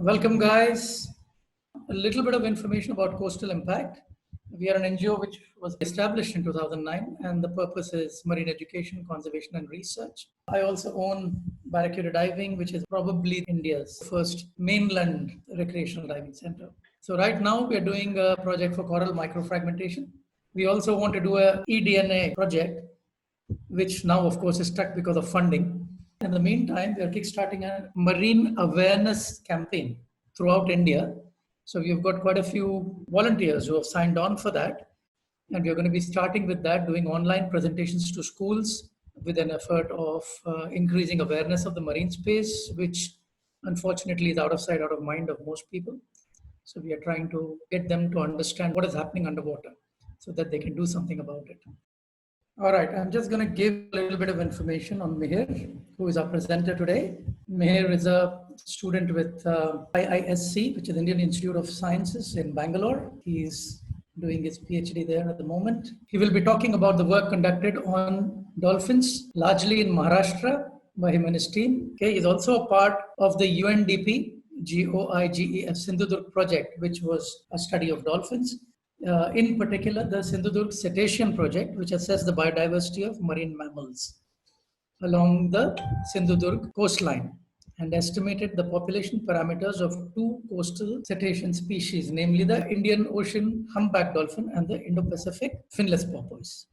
Welcome, guys. A little bit of information about coastal impact. We are an NGO which was established in 2009, and the purpose is marine education, conservation, and research. I also own Barracuda Diving, which is probably India's first mainland recreational diving center. So right now we are doing a project for coral microfragmentation. We also want to do a eDNA project, which now, of course, is stuck because of funding. In the meantime, we are kickstarting a marine awareness campaign throughout India. So we've got quite a few volunteers who have signed on for that. And we're going to be starting with that, doing online presentations to schools with an effort of increasing awareness of the marine space, which unfortunately is out of sight, out of mind of most people. So we are trying to get them to understand what is happening underwater so that they can do something about it. All right, I'm just going to give a little bit of information on Mihir, who is our presenter today. Mihir is a student with IISc, which is Indian Institute of Sciences in Bangalore. He's doing his PhD there at the moment. He will be talking about the work conducted on dolphins, largely in Maharashtra by him and his team. Okay, he's also a part of the UNDP GOIGEF Sindhudurg project, which was a study of dolphins. In particular, the Sindhudurg Cetacean project, which assessed the biodiversity of marine mammals along the Sindhudurg coastline and estimated the population parameters of two coastal cetacean species, namely the Indian Ocean humpback dolphin and the Indo-Pacific Finless porpoise.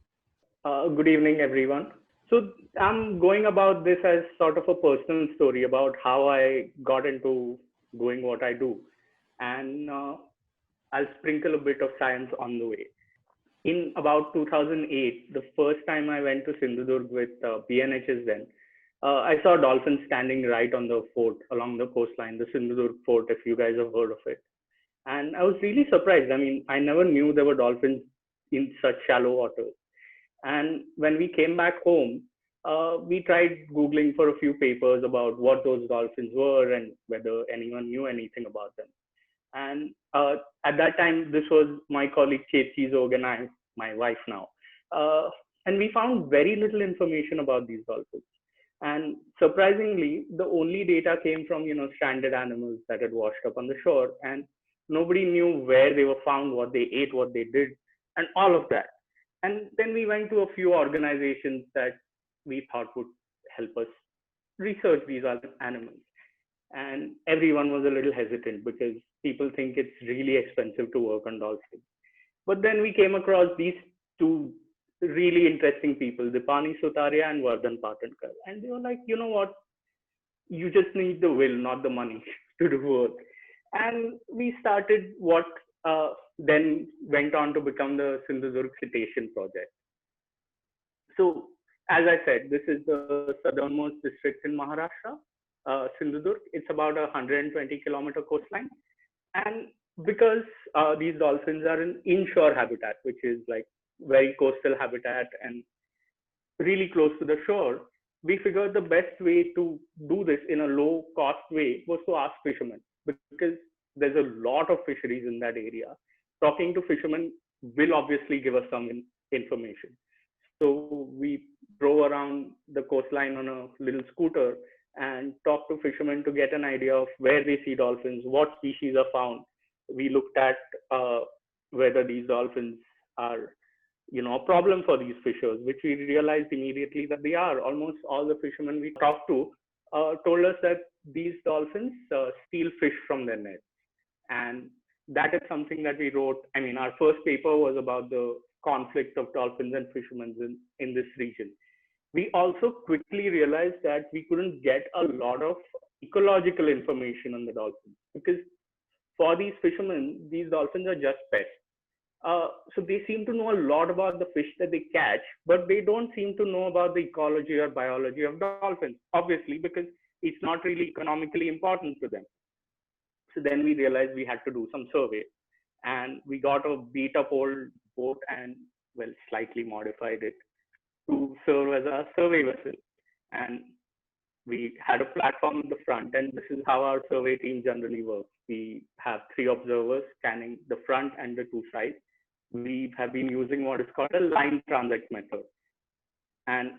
Good evening, everyone. So I'm going about this as sort of a personal story about how I got into doing what I do. And I'll sprinkle a bit of science on the way. In about 2008, the first time I went to Sindhudurg with BNHS then, I saw dolphins standing right on the fort along the coastline, the Sindhudurg fort, if you guys have heard of it. And I was really surprised. I mean, I never knew there were dolphins in such shallow waters. And when we came back home, we tried Googling for a few papers about what those dolphins were and whether anyone knew anything about them. And at that time, this was my colleague Kate Cizog and I, my wife now. And we found very little information about these dolphins. And surprisingly, the only data came from, stranded animals that had washed up on the shore. And nobody knew where they were found, what they ate, what they did, and all of that. And then we went to a few organizations that we thought would help us research these animals. And everyone was a little hesitant because people think it's really expensive to work on dolphins. But then we came across these two really interesting people, Dipani Sutaria and Vardhan Patankar. And they were like, you know what? You just need the will, not the money to do work. And we started what then went on to become the Sindhudurg Cetacean project. So, as I said, this is the southernmost district in Maharashtra. Sindhudurg. It's about a 120-kilometer coastline. And because these dolphins are in inshore habitat, which is like very coastal habitat and really close to the shore, we figured the best way to do this in a low cost way was to ask fishermen, because there's a lot of fisheries in that area. Talking to fishermen will obviously give us some information. So we drove around the coastline on a little scooter and talk to fishermen to get an idea of where they see dolphins, what species are found. We looked at whether these dolphins are, a problem for these fishers, which we realized immediately that they are. Almost all the fishermen we talked to told us that these dolphins steal fish from their nets. And that is something that we wrote. I mean, our first paper was about the conflict of dolphins and fishermen in this region. We also quickly realized that we couldn't get a lot of ecological information on the dolphins, because for these fishermen, these dolphins are just pests. So they seem to know a lot about the fish that they catch, but they don't seem to know about the ecology or biology of dolphins, obviously, because it's not really economically important to them. So then we realized we had to do some survey, and we got a beat up old boat and, slightly modified it to serve as a survey vessel. And we had a platform in the front, and this is how our survey team generally works. We have 3 observers scanning the front and the 2 sides. We have been using what is called a line transit method. And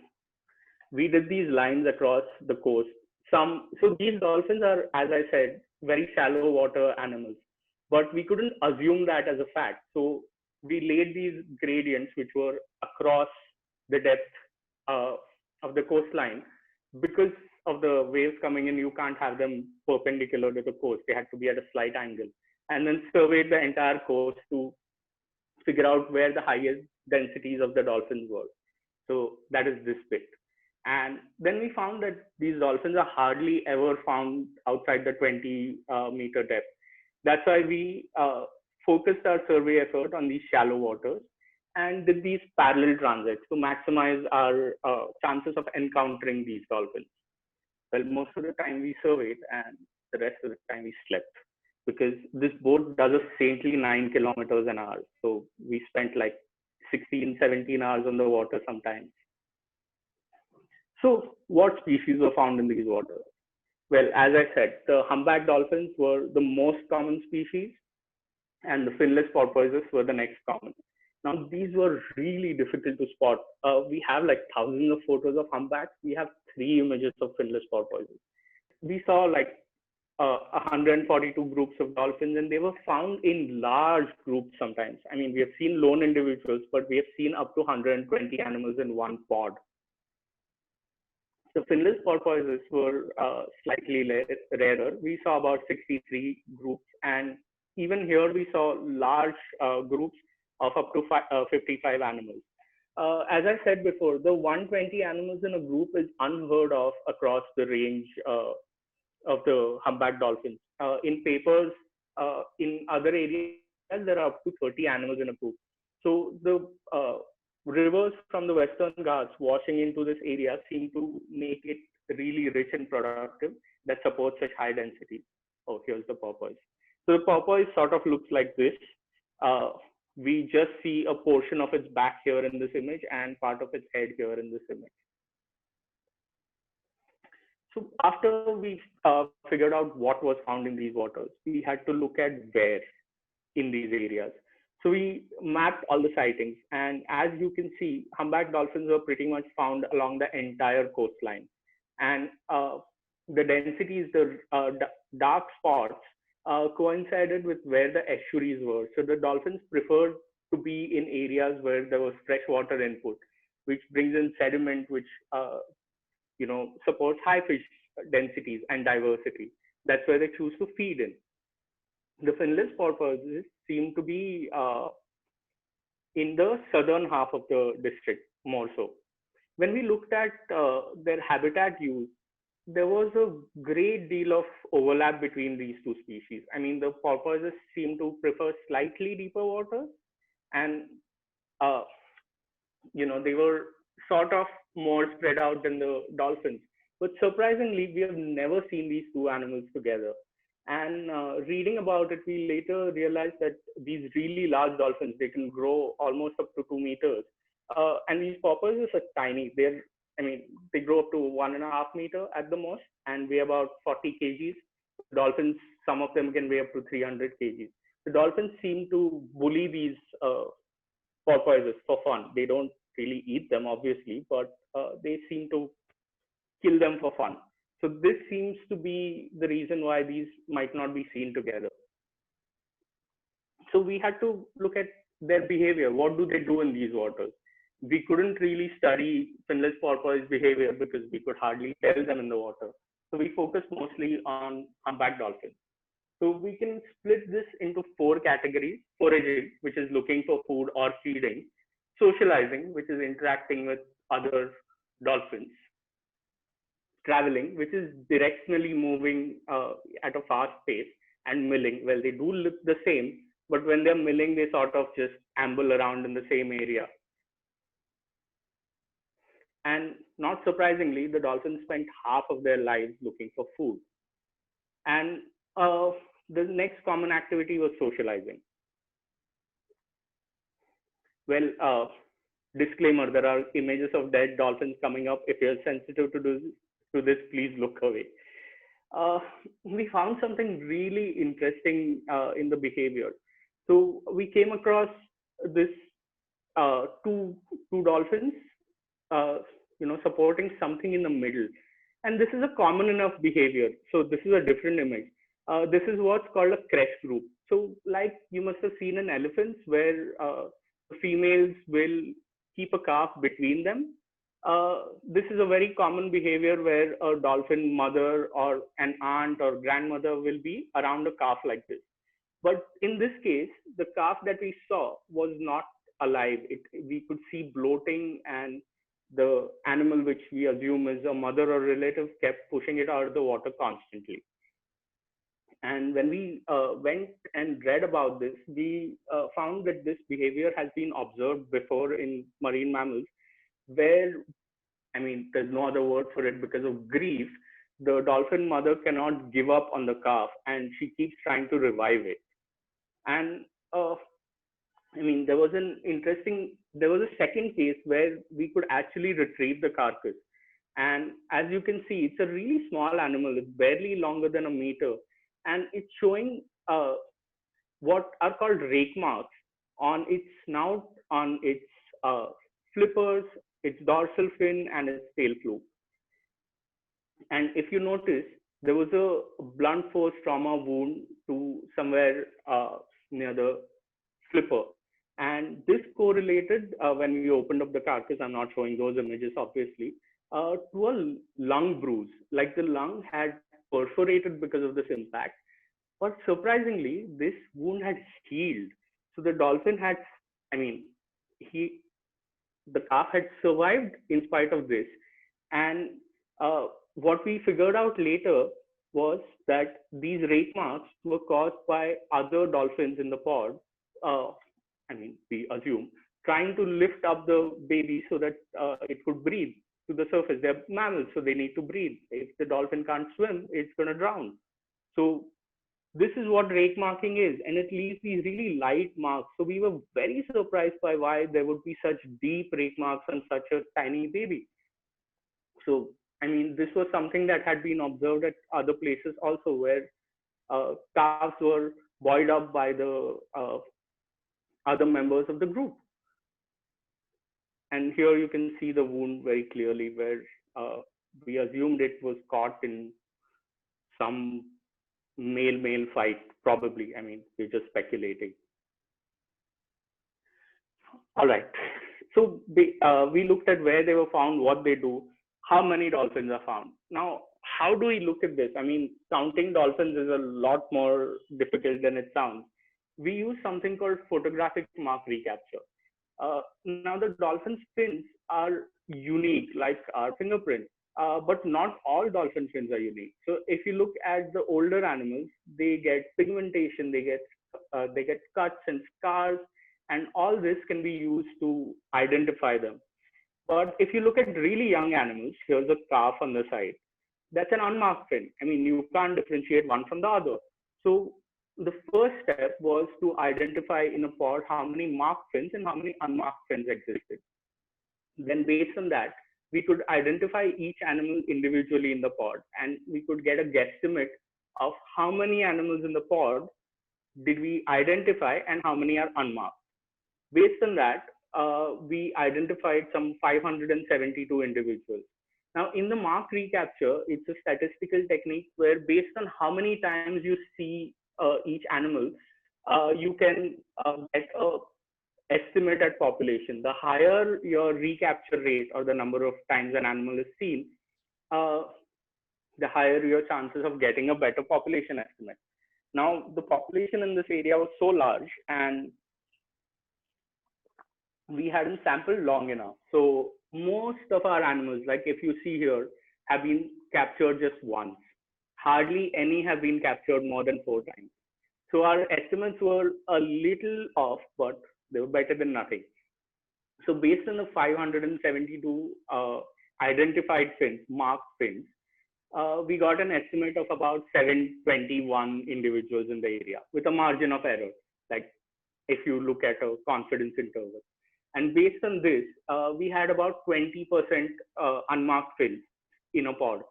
we did these lines across the coast So these dolphins are, as I said, very shallow water animals, but we couldn't assume that as a fact. So we laid these gradients, which were across the depth uh, of the coastline, because of the waves coming in. You can't have them perpendicular to the coast; they had to be at a slight angle, and then surveyed the entire coast to figure out where the highest densities of the dolphins were. So that is this bit. And then we found that these dolphins are hardly ever found outside the 20-meter depth. That's why we focused our survey effort on these shallow waters and did these parallel transects to maximize our chances of encountering these dolphins. Well, most of the time we surveyed, and the rest of the time we slept, because this boat does a saintly 9 kilometers an hour. So we spent like 16, 17 hours on the water sometimes. So what species were found in these waters? Well, as I said, the humpback dolphins were the most common species, and the finless porpoises were the next common. Now, these were really difficult to spot. We have like thousands of photos of humpbacks. We have 3 images of finless porpoises. We saw like 142 groups of dolphins, and they were found in large groups sometimes. I mean, we have seen lone individuals, but we have seen up to 120 animals in one pod. The finless porpoises were slightly rarer. We saw about 63 groups, and even here we saw large groups of up to 55 animals. As I said before, the 120 animals in a group is unheard of across the range of the humpback dolphins. In papers in other areas, there are up to 30 animals in a group. So the rivers from the Western Ghats washing into this area seem to make it really rich and productive that supports such high density. Oh, here's the porpoise. So the porpoise sort of looks like this. We just see a portion of its back here in this image and part of its head here in this image. So after we figured out what was found in these waters, we had to look at where in these areas. So we mapped all the sightings, and as you can see, humpback dolphins were pretty much found along the entire coastline. And the densities, the dark spots, coincided with where the estuaries were. So the dolphins preferred to be in areas where there was fresh water input, which brings in sediment, which supports high fish densities and diversity. That's where they choose to feed in. The finless porpoises seem to be in the southern half of the district more so. When we looked at their habitat use, there was a great deal of overlap between these two species. I mean, the porpoises seem to prefer slightly deeper water, and they were sort of more spread out than the dolphins. But surprisingly, we have never seen these two animals together. And reading about it, we later realized that these really large dolphins, they can grow almost up to 2 meters. And these porpoises are tiny. They grow up to 1.5 meter at the most and weigh about 40 kgs. Dolphins, some of them can weigh up to 300 kgs. The dolphins seem to bully these porpoises for fun. They don't really eat them, obviously, but they seem to kill them for fun. So this seems to be the reason why these might not be seen together. So we had to look at their behavior. What do they do in these waters? We couldn't really study finless porpoise behavior because we could hardly tell them in the water. So we focused mostly on humpback dolphins. So we can split this into 4 categories: foraging, which is looking for food or feeding; socializing, which is interacting with other dolphins; traveling, which is directionally moving at a fast pace; and milling. Well, they do look the same, but when they're milling, they sort of just amble around in the same area. And not surprisingly, the dolphins spent half of their lives looking for food. And the next common activity was socializing. Well, disclaimer, there are images of dead dolphins coming up. If you're sensitive to this, please look away. We found something really interesting in the behavior. So we came across this two dolphins, supporting something in the middle. And this is a common enough behavior. So this is a different image. This is what's called a crest group. So like you must have seen in elephants where the females will keep a calf between them. This is a very common behavior where a dolphin mother or an aunt or grandmother will be around a calf like this. But in this case, the calf that we saw was not alive. We could see bloating, and the animal, which we assume is a mother or relative, kept pushing it out of the water constantly. And when we went and read about this, we found that this behavior has been observed before in marine mammals, where, I mean, there's no other word for it, because of grief, the dolphin mother cannot give up on the calf and she keeps trying to revive it. And I mean, there was a second case where we could actually retrieve the carcass. And as you can see, it's a really small animal. It's barely longer than a meter. And it's showing what are called rake marks on its snout, on its flippers, its dorsal fin, and its tail fluke. And if you notice, there was a blunt force trauma wound to somewhere near the flipper. And this correlated when we opened up the carcass. I'm not showing those images, obviously, to a lung bruise. Like the lung had perforated because of this impact. But surprisingly, this wound had healed. So the dolphin had, I mean, the calf had survived in spite of this. And what we figured out later was that these rake marks were caused by other dolphins in the pod. I mean, we assume, trying to lift up the baby so that it could breathe to the surface. They're mammals, so they need to breathe. If the dolphin can't swim, it's going to drown. So this is what rake marking is, and it leaves these really light marks. So we were very surprised by why there would be such deep rake marks on such a tiny baby. So, I mean, this was something that had been observed at other places also, where calves were buoyed up by the other members of the group. And here you can see the wound very clearly, where we assumed it was caught in some male-male fight, probably. I mean, we're just speculating. All right. So we looked at where they were found, what they do, how many dolphins are found. Now, how do we look at this? I mean, counting dolphins is a lot more difficult than it sounds. We use something called photographic mark recapture. Now, the dolphin fins are unique, like our fingerprint, but not all dolphin fins are unique. So if you look at the older animals, they get pigmentation, they get cuts and scars, and all this can be used to identify them. But if you look at really young animals, here's a calf on the side. That's an unmarked fin. I mean, you can't differentiate one from the other. So the first step was to identify in a pod how many marked fins and how many unmarked fins existed. Then based on that, we could identify each animal individually in the pod, and we could get a guesstimate of how many animals in the pod did we identify and how many are unmarked. Based on that, we identified some 572 individuals. Now, in the mark recapture, it's a statistical technique where based on how many times you see each animal, you can get an estimate at population. The higher your recapture rate, or the number of times an animal is seen, the higher your chances of getting a better population estimate. Now, the population in this area was so large, and we hadn't sampled long enough. So most of our animals, like if you see here, have been captured just once. Hardly any have been captured more than 4 times. So our estimates were a little off, but they were better than nothing. So based on the 572 identified fins, marked fins, we got an estimate of about 721 individuals in the area with a margin of error, like if you look at a confidence interval. And based on this, we had about 20% unmarked fins in a pod.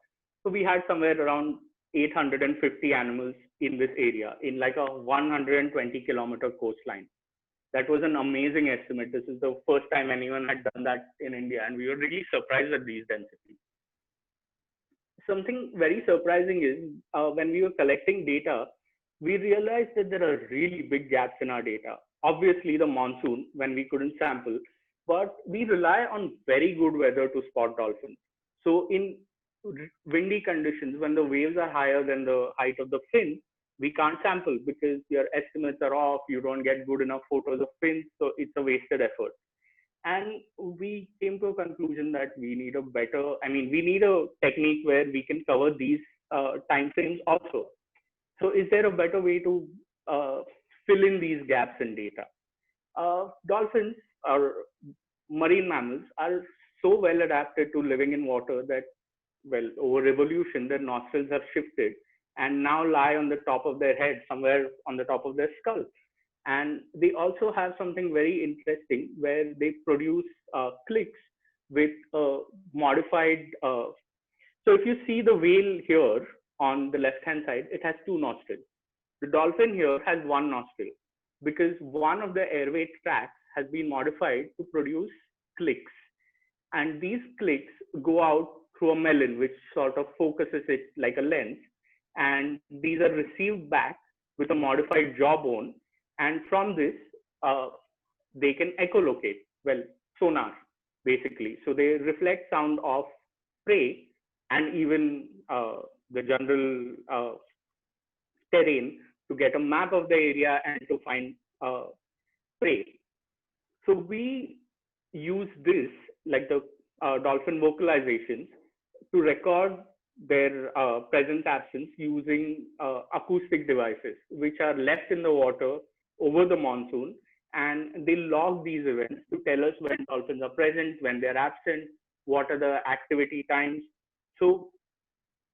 So we had somewhere around 850 animals in this area in like a 120-kilometer coastline. That was an amazing estimate. This is the first time anyone had done that in India, and we were really surprised at these densities. something very surprising is when we were collecting data, we realized that there are really big gaps in our data. Obviously, the monsoon, when we couldn't sample, but we rely on very good weather to spot dolphins. So in windy conditions, when the waves are higher than the height of the fin, we can't sample because your estimates are off. You don't get good enough photos of fins, so it's a wasted effort. And we came to a conclusion that we need a better, we need a technique where we can cover these time frames also. So is there a better way to fill in these gaps in data? Dolphins or marine mammals are so well adapted to living in water that, well, over evolution, their nostrils have shifted and now lie on the top of their head, somewhere on the top of their skull. And they also have something very interesting where they produce clicks with modified. So if you see the whale here on the left hand side, it has two nostrils. The dolphin here has one nostril because one of the airway tracts has been modified to produce clicks. And these clicks go out through a melon, which sort of focuses it like a lens. And these are received back with a modified jawbone. And from this, they can echolocate, well, sonar, basically. So they reflect sound of prey and even the general terrain to get a map of the area and to find prey. So we use this, like the dolphin vocalizations, to record their presence absence using acoustic devices, which are left in the water over the monsoon, and they log these events to tell us when dolphins are present, when they're absent, what are the activity times. So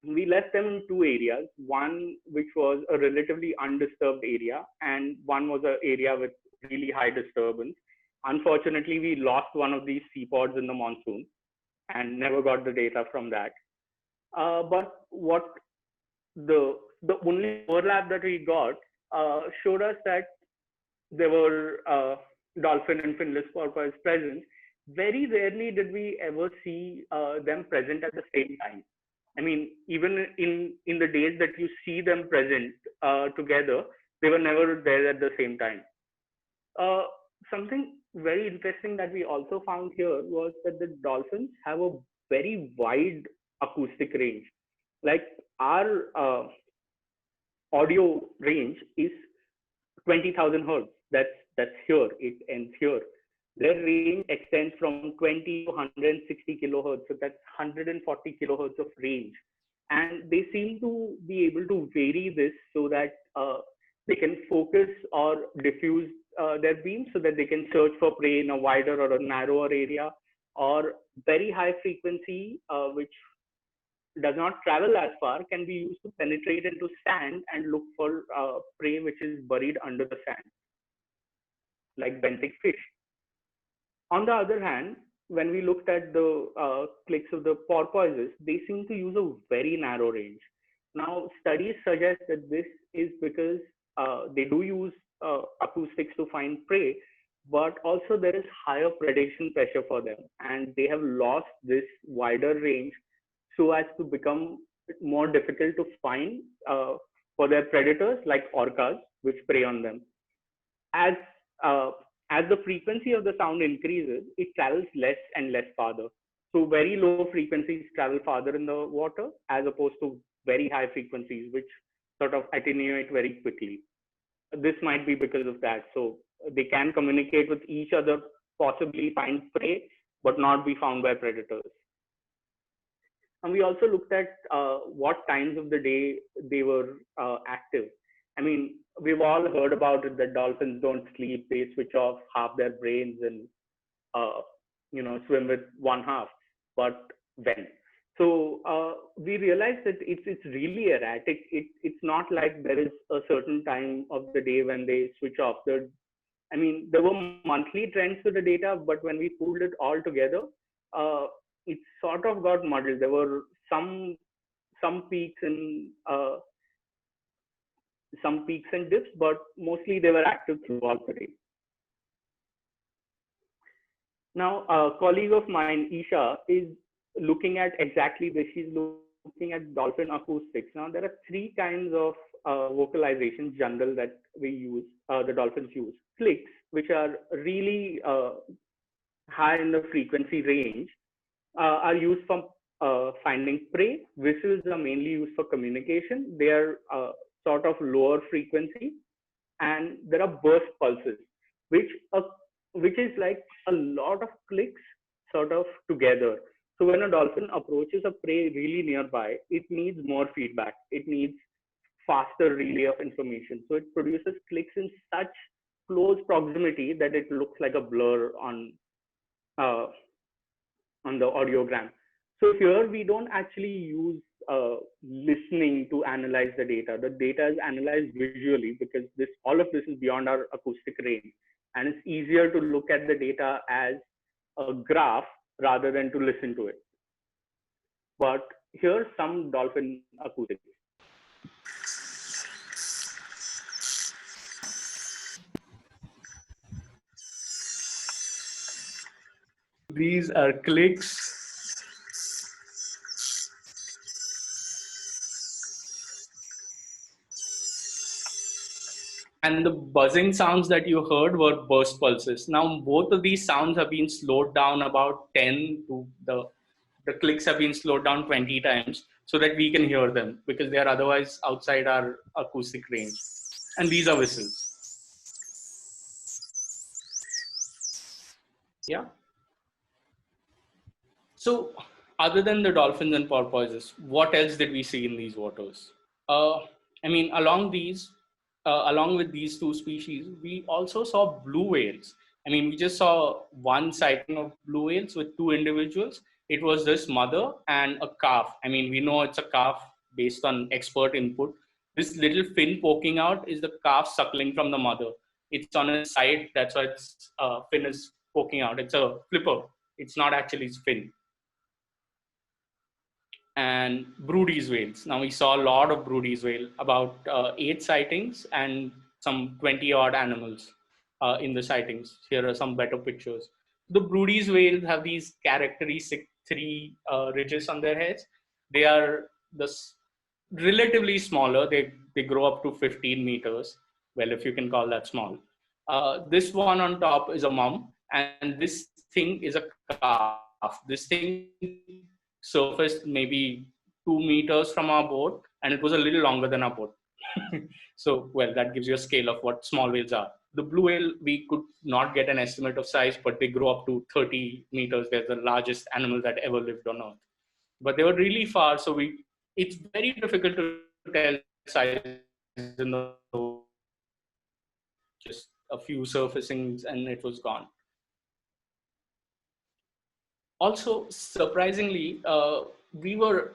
we left them in two areas, one which was a relatively undisturbed area, and one was an area with really high disturbance. Unfortunately, we lost one of these seapods in the monsoon and never got the data from that. But what the only overlap that we got showed us that there were dolphin and finless porpoise present. Very rarely did we ever see them present at the same time. Even in the days that you see them present together, they were never there at the same time. Something very interesting that we also found here was that the dolphins have a very wide acoustic range. Like our audio range is 20,000 hertz. That's here. It ends here. Their range extends from 20 to 160 kilohertz. So that's 140 kilohertz of range. And they seem to be able to vary this so that they can focus or diffuse their beams so that they can search for prey in a wider or a narrower area, or very high frequency, which does not travel as far, can be used to penetrate into sand and look for prey which is buried under the sand, like benthic fish. On the other hand, when we looked at the clicks of the porpoises, they seem to use a very narrow range. Now, studies suggest that this is because they do use acoustics to find prey, but also there is higher predation pressure for them, and they have lost this wider range so as to become more difficult to find for their predators like orcas, which prey on them. As the frequency of the sound increases, it travels less and less farther. So very low frequencies travel farther in the water as opposed to very high frequencies, which sort of attenuate very quickly. This might be because of that. So they can communicate with each other, possibly find prey, but not be found by predators. And we also looked at what times of the day they were active. We've all heard about it that dolphins don't sleep; they switch off half their brains and swim with one half. But when? So we realized that it's really erratic. It's not like there is a certain time of the day when they switch off. There were monthly trends to the data, but when we pulled it all together, it sort of got muddled. There were some peaks and dips, but mostly they were active throughout the day. Now, a colleague of mine, Isha, is looking at exactly this. She's looking looking at dolphin acoustics. Now, there are three kinds of vocalization general that we use, the dolphins use. Clicks, which are really high in the frequency range, are used for finding prey. Whistles are mainly used for communication. They are sort of lower frequency, and there are burst pulses, which which is like a lot of clicks sort of together. So when a dolphin approaches a prey really nearby, it needs more feedback. It needs faster relay of information. So it produces clicks in such close proximity that it looks like a blur uh, on the audiogram. So here we don't actually use listening to analyze the data. The data is analyzed visually because all of this is beyond our acoustic range, and it's easier to look at the data as a graph rather than to listen to it. But here's some dolphin acoustics. These are clicks. And the buzzing sounds that you heard were burst pulses. Now, both of these sounds have been slowed down about 10 to the clicks have been slowed down 20 times so that we can hear them because they are otherwise outside our acoustic range. And these are whistles. Yeah. So other than the dolphins and porpoises, what else did we see in these waters? I mean, along with these two species, we also saw blue whales. I mean, we just saw one sighting of blue whales with two individuals. It was this mother and a calf. I mean, we know it's a calf based on expert input. This little fin poking out is the calf suckling from the mother. It's on its side. That's why its fin is poking out. It's a flipper. It's not actually its fin. And Broodies whales. Now we saw a lot of Broodies whale, about 8 sightings and some 20 odd animals in the sightings. Here are some better pictures. The Broodies whales have these characteristic 3 ridges on their heads. They are relatively smaller. They grow up to 15 meters. Well, if you can call that small. This one on top is a mom, and this thing is a calf. This thing surfaced maybe 2 meters from our boat, and it was a little longer than our boat. So, well, that gives you a scale of what small whales are. The blue whale, we could not get an estimate of size, but they grow up to 30 meters. They're the largest animal that ever lived on Earth. But they were really far, so it's very difficult to tell size in the just a few surfacings and it was gone. Also, surprisingly, we were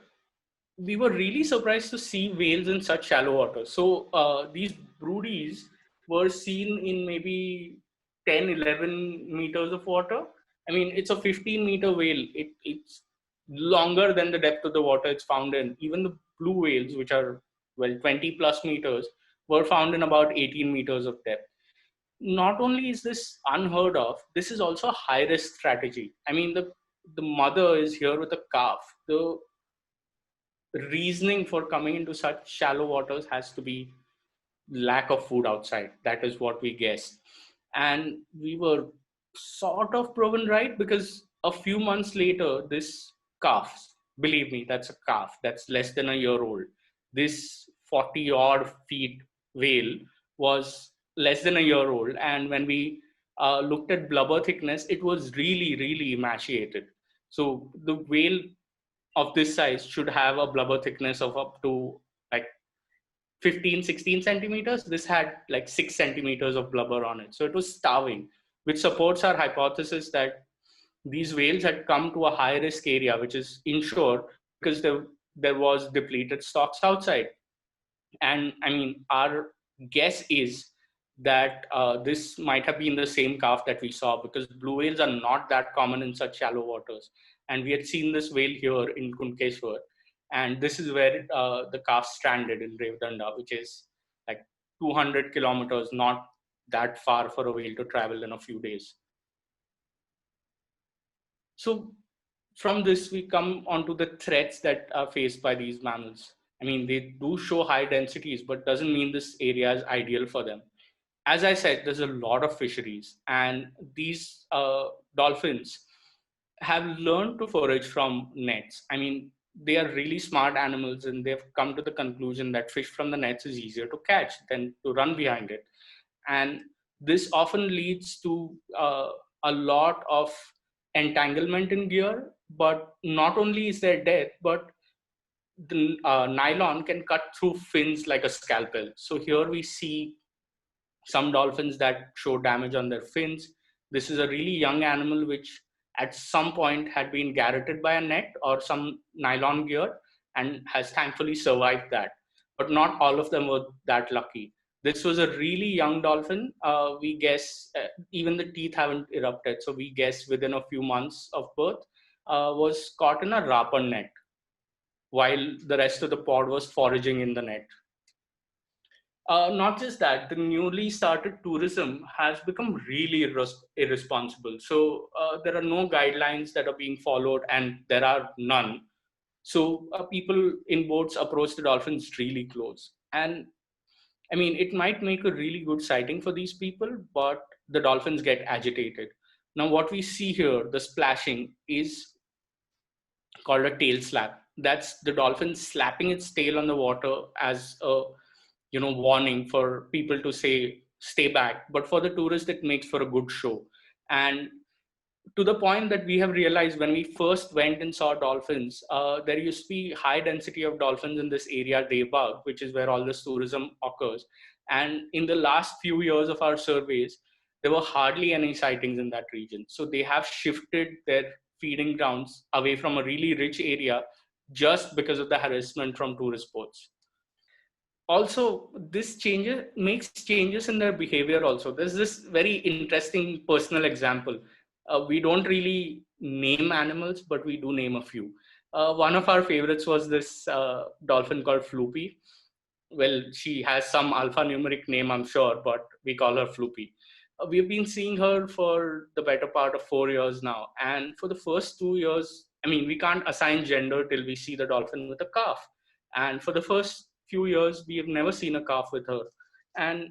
really surprised to see whales in such shallow water. So these broodies were seen in maybe 10, 11 meters of water. I mean, it's a 15-meter whale. It's longer than the depth of the water it's found in. Even the blue whales, which are, well, 20 plus meters, were found in about 18 meters of depth. Not only is this unheard of, this is also a high risk strategy. I mean, the mother is here with a calf. The reasoning for coming into such shallow waters has to be lack of food outside. That is what we guessed. And we were sort of proven right because a few months later, this calf, believe me, that's a calf, that's less than a year old. This 40 odd feet whale was less than a year old. And when we looked at blubber thickness, it was really, really emaciated. So the whale of this size should have a blubber thickness of up to like 15, 16 centimeters. This had like 6 centimeters of blubber on it. So it was starving, which supports our hypothesis that these whales had come to a high risk area, which is inshore, because there was depleted stocks outside. And I mean, our guess is that this might have been the same calf that we saw because blue whales are not that common in such shallow waters. And we had seen this whale here in Kunkeshwar. And this is where the calf stranded in Revdanda, which is like 200 kilometers, not that far for a whale to travel in a few days. So from this, we come onto the threats that are faced by these mammals. I mean, they do show high densities, but doesn't mean this area is ideal for them. As I said, there's a lot of fisheries, and these dolphins have learned to forage from nets. I mean, they are really smart animals, and they've come to the conclusion that fish from the nets is easier to catch than to run behind it. And this often leads to a lot of entanglement in gear. But not only is there death, but the nylon can cut through fins like a scalpel. So here we see some dolphins that show damage on their fins. This is a really young animal which at some point had been garroted by a net or some nylon gear and has thankfully survived that. But not all of them were that lucky. This was a really young dolphin. We guess even the teeth haven't erupted. So we guess within a few months of birth, was caught in a rapper net while the rest of the pod was foraging in the net. Not just that, the newly started tourism has become really irresponsible. So there are no guidelines that are being followed, and there are none. So people in boats approach the dolphins really close. And I mean, it might make a really good sighting for these people, but the dolphins get agitated. Now, what we see here, the splashing, is called a tail slap. That's the dolphin slapping its tail on the water as a warning for people to say stay back. But for the tourist, it makes for a good show. And to the point that we have realized when we first went and saw dolphins, there used to be high density of dolphins in this area, Devbag, which is where all this tourism occurs. And in the last few years of our surveys, there were hardly any sightings in that region. So they have shifted their feeding grounds away from a really rich area just because of the harassment from tourist boats. Also, this makes changes in their behavior also. There's this very interesting personal example. We don't really name animals, but we do name a few. One of our favorites was this dolphin called Floopy. Well, she has some alphanumeric name, I'm sure, but we call her Floopy. We've been seeing her for the better part of 4 years now. And for the first 2 years, I mean, we can't assign gender till we see the dolphin with a calf. And for the first few years, we have never seen a calf with her. And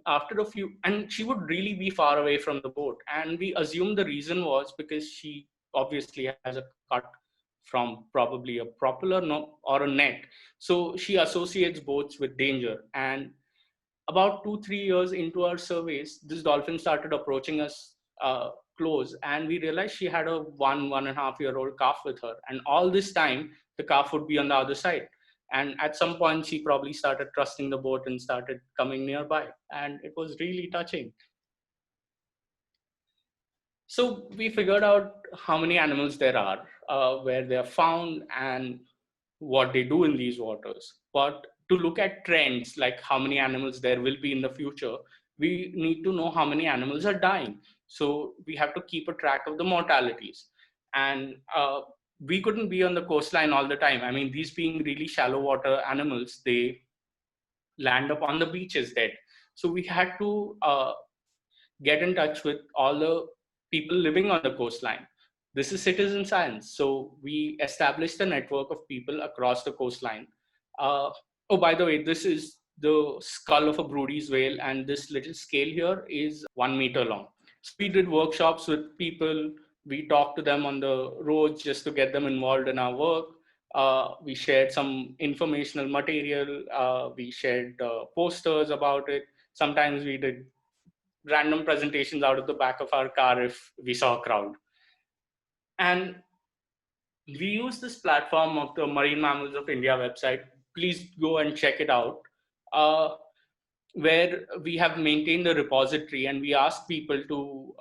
after a few, and she would really be far away from the boat. And we assumed the reason was because she obviously has a cut from probably a propeller or a net. So she associates boats with danger. And about 2-3 years into our surveys, this dolphin started approaching us close, and we realized she had a 1.5 year old calf with her. And all this time, the calf would be on the other side. And at some point, she probably started trusting the boat and started coming nearby. And it was really touching. So we figured out how many animals there are, where they are found, and what they do in these waters. But to look at trends, like how many animals there will be in the future, we need to know how many animals are dying. So we have to keep a track of the mortalities. And we couldn't be on the coastline all the time. I mean, these being really shallow water animals, they land up on the beaches dead. So we had to get in touch with all the people living on the coastline. This is citizen science. So we established a network of people across the coastline. Oh, by the way, this is the skull of a Brody's whale, and this little scale here is 1 meter long. So we did workshops with people. We talked to them on the roads just to get them involved in our work. We shared some informational material. We shared posters about it. Sometimes we did random presentations out of the back of our car if we saw a crowd. And we use this platform of the Marine Mammals of India website. Please go and check it out, where we have maintained a repository, and we ask people to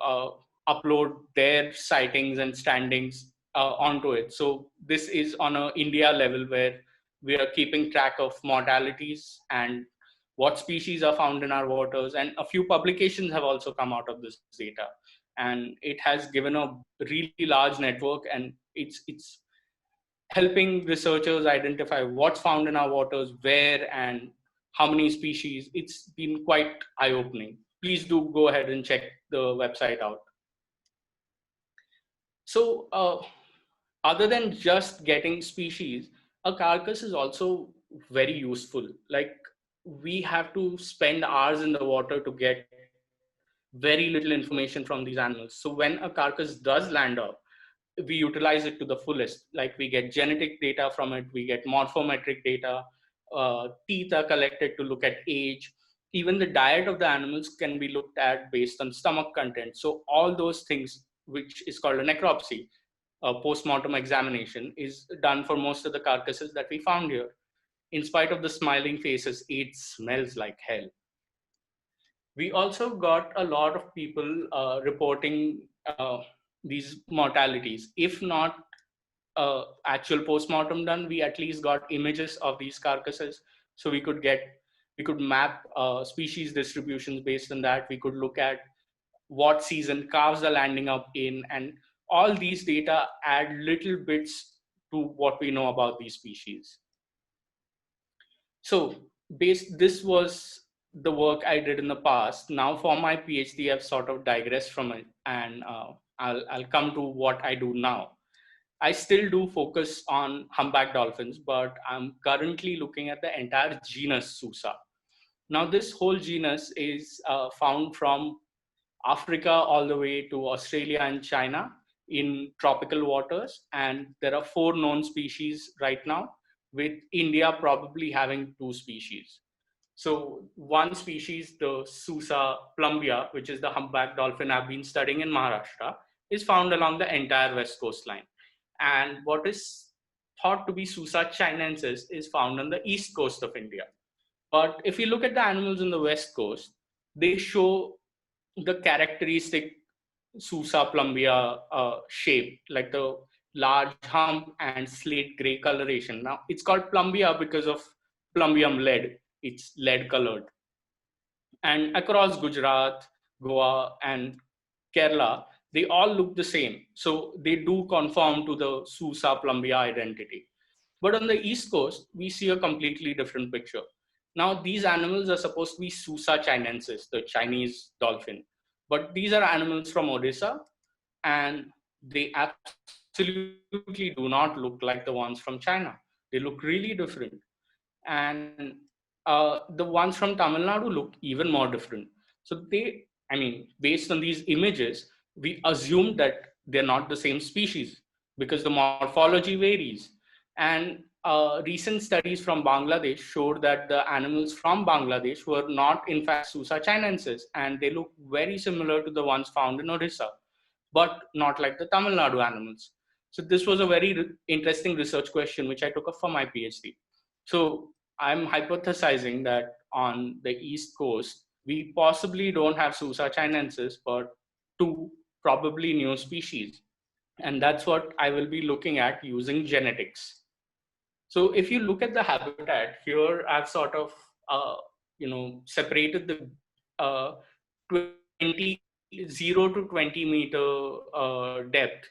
upload their sightings and standings onto it. So this is on an India level, where we are keeping track of mortalities and what species are found in our waters. And a few publications have also come out of this data. And it has given a really large network, and it's helping researchers identify what's found in our waters, where, and how many species. It's been quite eye-opening. Please do go ahead and check the website out. So other than just getting species, a carcass is also very useful. Like, we have to spend hours in the water to get very little information from these animals. So when a carcass does land up, we utilize it to the fullest. Like, we get genetic data from it, we get morphometric data, teeth are collected to look at age. Even the diet of the animals can be looked at based on stomach content. So all those things, which is called a necropsy, a post-mortem examination, is done for most of the carcasses that we found here. In spite of the smiling faces, it smells like hell. We also got a lot of people reporting these mortalities. If not actual post-mortem done, we at least got images of these carcasses. So we could map species distributions based on that. We could look at what season calves are landing up in, and all these data add little bits to what we know about these species. So this was the work I did in the past. Now for my PhD, I've sort of digressed from it, and I'll come to what I do now. I still do focus on humpback dolphins, but I'm currently looking at the entire genus Sousa. Now, this whole genus is found from Africa all the way to Australia and China in tropical waters. And there are 4 known species right now, with India probably having 2 species. So one species, the Sousa plumbea, which is the humpback dolphin I've been studying in Maharashtra, is found along the entire west coastline. And what is thought to be Sousa chinensis is found on the east coast of India. But if you look at the animals on the west coast, they show the characteristic Sousa plumbea shape, like the large hump and slate gray coloration. Now, it's called plumbea because of plumbium lead. It's lead colored. And across Gujarat, Goa, and Kerala, they all look the same. So they do conform to the Sousa plumbea identity. But on the East Coast, we see a completely different picture. Now, these animals are supposed to be Sousa chinensis, the Chinese dolphin. But these are animals from Odisha, and they absolutely do not look like the ones from China. They look really different. And the ones from Tamil Nadu look even more different. So based on these images, we assumed that they're not the same species because the morphology varies. And recent studies from Bangladesh showed that the animals from Bangladesh were not in fact Sousa chinensis, and they look very similar to the ones found in Odisha, but not like the Tamil Nadu animals. So this was a very interesting research question, which I took up for my PhD. So I'm hypothesizing that on the East Coast, we possibly don't have Sousa chinensis, but 2 probably new species. And that's what I will be looking at using genetics. So if you look at the habitat, here I've sort of, separated the 0 to 20 meter depth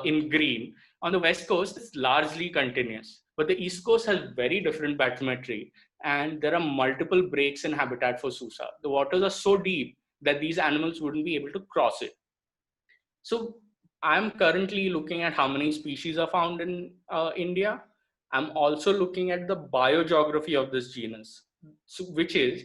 in green. On the West Coast, it's largely continuous, but the East Coast has very different bathymetry, and there are multiple breaks in habitat for Sousa. The waters are so deep that these animals wouldn't be able to cross it. So I'm currently looking at how many species are found in India. I'm also looking at the biogeography of this genus, which is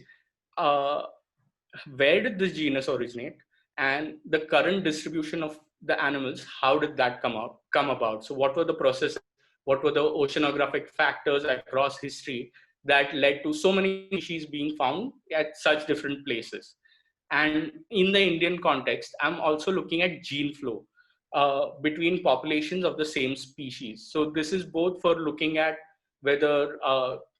where did this genus originate, and the current distribution of the animals, how did that come about? So what were the processes, what were the oceanographic factors across history that led to so many species being found at such different places? And in the Indian context, I'm also looking at gene flow between populations of the same species. So this is both for looking at whether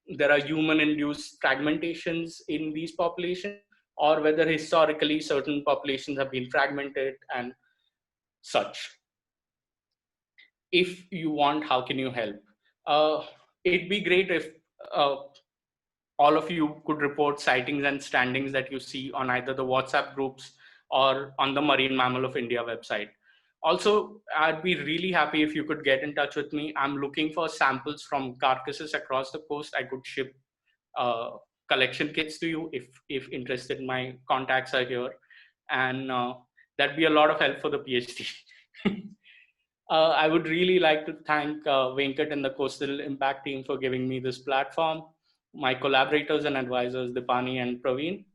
there are human-induced fragmentations in these populations, or whether historically certain populations have been fragmented and such. If you want, how can you help? It'd be great if all of you could report sightings and standings that you see on either the WhatsApp groups or on the Marine Mammal of India website. Also, I'd be really happy if you could get in touch with me. I'm looking for samples from carcasses across the coast. I could ship collection kits to you if interested. My contacts are here, and that'd be a lot of help for the PhD. I would really like to thank Venkat and the Coastal Impact team for giving me this platform, my collaborators and advisors, Dipani and Praveen.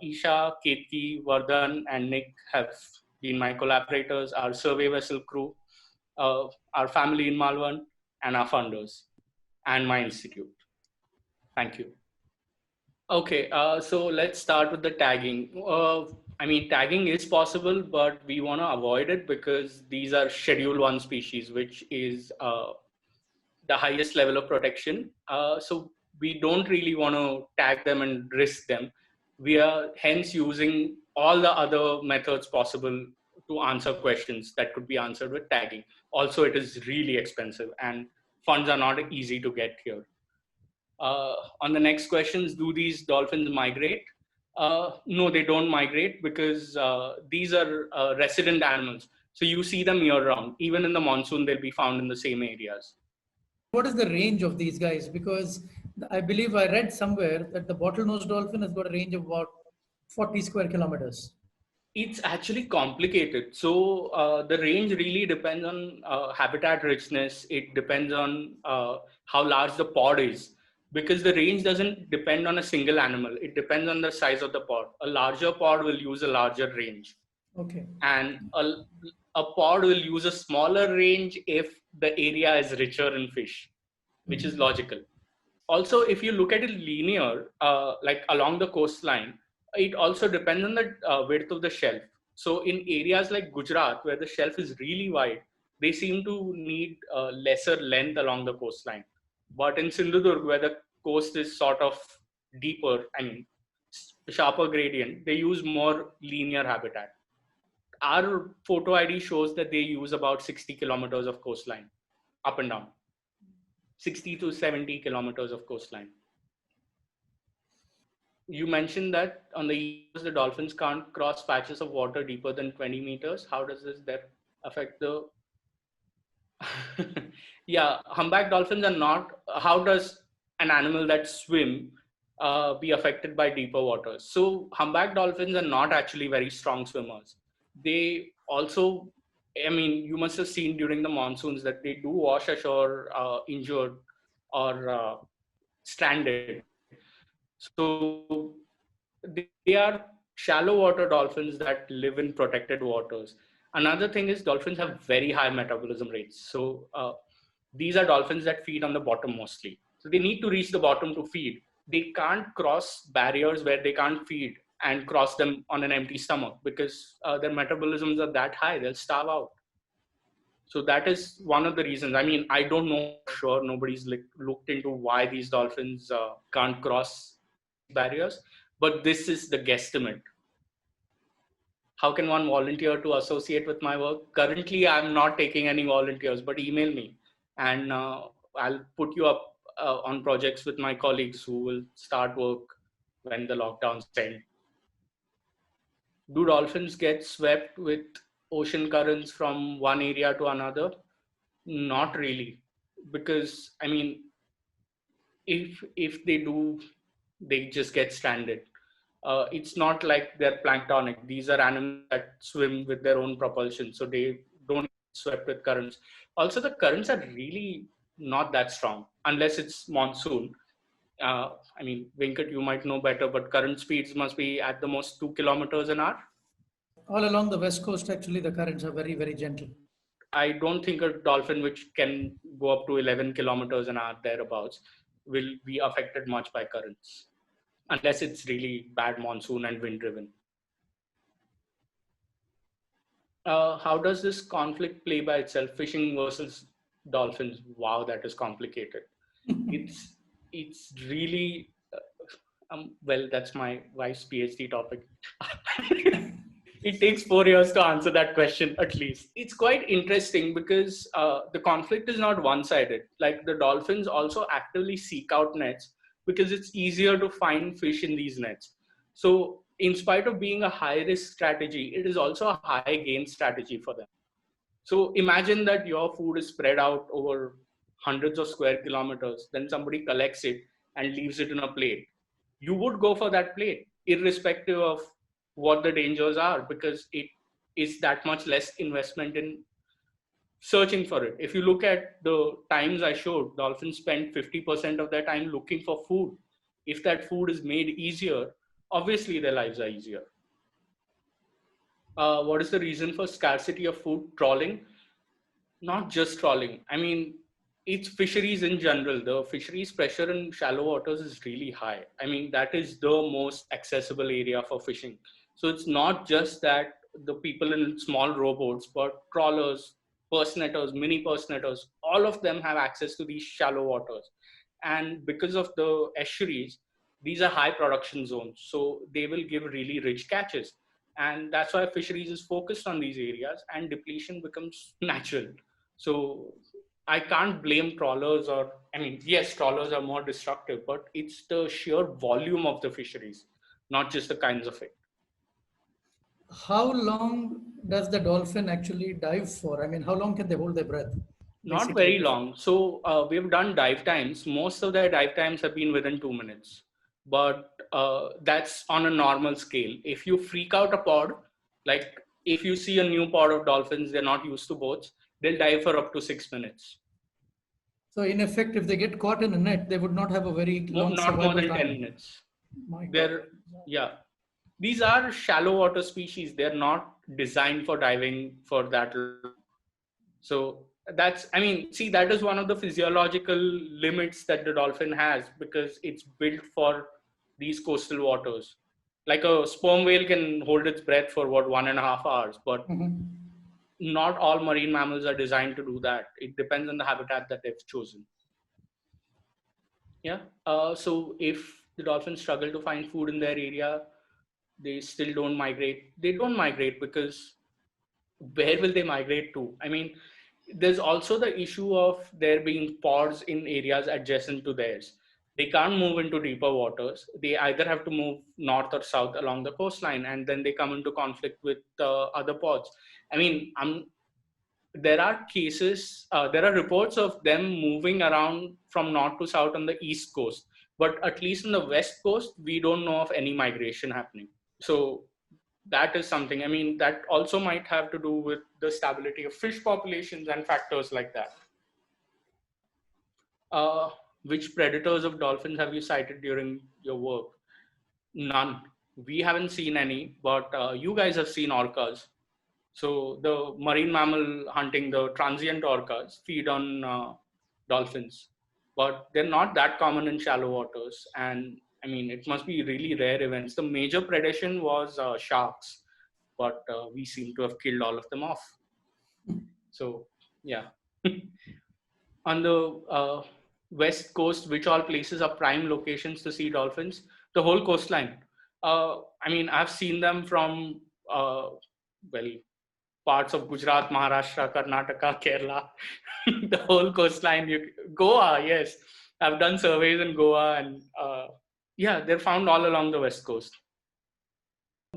Isha, Ketki, Vardhan, and Nick have been my collaborators, our survey vessel crew, our family in Malvan, and our funders, and my institute. Thank you. Okay, so let's start with the tagging. I mean, tagging is possible, but we want to avoid it because these are Schedule 1 species, which is the highest level of protection. So we don't really want to tag them and risk them. We are hence using all the other methods possible to answer questions that could be answered with tagging. Also, it is really expensive and funds are not easy to get here. On the next questions, do these dolphins migrate? No, they don't migrate because these are resident animals. So you see them year round. Even in the monsoon, they'll be found in the same areas. What is the range of these guys? Because I believe I read somewhere that the bottlenose dolphin has got a range of about 40 square kilometers. It's actually complicated. So the range really depends on habitat richness. It depends on how large the pod is, because the range doesn't depend on a single animal. It depends on the size of the pod. A larger pod will use a larger range. Okay. And a pod will use a smaller range if the area is richer in fish, which is logical. Also, if you look at it linear, like along the coastline, it also depends on the width of the shelf. So in areas like Gujarat, where the shelf is really wide, they seem to need lesser length along the coastline. But in Sindhudurg, where the coast is sort of deeper, I mean, sharper gradient, they use more linear habitat. Our photo ID shows that they use about 60 kilometers of coastline, up and down. 60 to 70 kilometers of coastline. You mentioned that on the east, the dolphins can't cross patches of water deeper than 20 meters. How does this depth affect the... Yeah, humpback dolphins are not... How does an animal that swim be affected by deeper waters? So humpback dolphins are not actually very strong swimmers. They also, I mean, you must have seen during the monsoons that they do wash ashore injured or stranded. So they are shallow water dolphins that live in protected waters. Another thing is dolphins have very high metabolism rates. So these are dolphins that feed on the bottom mostly. So they need to reach the bottom to feed. They can't cross barriers where they can't feed and cross them on an empty stomach because their metabolisms are that high, they'll starve out. So that is one of the reasons. I mean, I don't know for sure. Nobody's looked into why these dolphins can't cross barriers, but this is the guesstimate. How can one volunteer to associate with my work? Currently, I'm not taking any volunteers, but email me and I'll put you up on projects with my colleagues who will start work when the lockdowns end. Do dolphins get swept with ocean currents from one area to another? Not really, because I mean, if they do, they just get stranded. It's not like they're planktonic. These are animals that swim with their own propulsion, so they don't get swept with currents. Also, the currents are really not that strong unless it's monsoon. I mean, Venkat, you might know better, but current speeds must be at the most 2 kilometers an hour. All along the west coast, actually, the currents are very, very gentle. I don't think a dolphin which can go up to 11 kilometers an hour thereabouts will be affected much by currents, unless it's really bad monsoon and wind driven. How does this conflict play by itself? Fishing versus dolphins. Wow, that is complicated. it's really well, that's my wife's PhD topic. It takes 4 years to answer that question, at least. It's quite interesting because the conflict is not one-sided. Like the dolphins also actively seek out nets because it's easier to find fish in these nets. So in spite of being a high-risk strategy, it is also a high-gain strategy for them. So imagine that your food is spread out over hundreds of square kilometers, then somebody collects it and leaves it in a plate. You would go for that plate, irrespective of what the dangers are, because it is that much less investment in searching for it. If you look at the times I showed, dolphins spend 50% of their time looking for food. If that food is made easier, obviously their lives are easier. What is the reason for scarcity of food? Trawling. Not just trawling. I mean, it's fisheries in general. The fisheries pressure in shallow waters is really high. I mean, that is the most accessible area for fishing. So it's not just that the people in small rowboats, but trawlers, purse netters, mini purse netters, all of them have access to these shallow waters. And because of the estuaries, these are high production zones. So they will give really rich catches. And that's why fisheries is focused on these areas and depletion becomes natural. So I can't blame trawlers, or I mean, yes, trawlers are more destructive, but it's the sheer volume of the fisheries, not just the kinds of it. How long does the dolphin actually dive for? I mean, how long can they hold their breath? Not very long. So we've done dive times. Most of their dive times have been within 2 minutes, but that's on a normal scale. If you freak out a pod, like if you see a new pod of dolphins, they're not used to boats, they'll dive for up to 6 minutes. So in effect, if they get caught in a net, they would not have a very long Not more than time. 10 minutes. My They're, yeah. These are shallow water species. They're not designed for diving for that long. So that's, I mean, see, that is one of the physiological limits that the dolphin has, because it's built for these coastal waters. Like a sperm whale can hold its breath for what, 1.5 hours, but not all marine mammals are designed to do that. It depends on the habitat that they've chosen. Yeah. So if the dolphins struggle to find food in their area, they still don't migrate. They don't migrate because where will they migrate to? I mean, there's also the issue of there being pods in areas adjacent to theirs. They can't move into deeper waters. They either have to move north or south along the coastline, and then they come into conflict with other pods. I mean, there are cases, there are reports of them moving around from north to south on the east coast, but at least on the west coast, we don't know of any migration happening. So that is something, I mean, that also might have to do with the stability of fish populations and factors like that. Which predators of dolphins have you cited during your work? None. We haven't seen any, but you guys have seen orcas. So the marine mammal hunting, the transient orcas feed on dolphins, but they're not that common in shallow waters. And I mean, it must be really rare events. The major predation was sharks, but we seem to have killed all of them off. So yeah. On the west coast, which all places are prime locations to see dolphins? The whole coastline. I mean, I've seen them from, well, parts of Gujarat, Maharashtra, Karnataka, Kerala, the whole coastline. Goa, yes. I've done surveys in Goa, and yeah, they're found all along the west coast.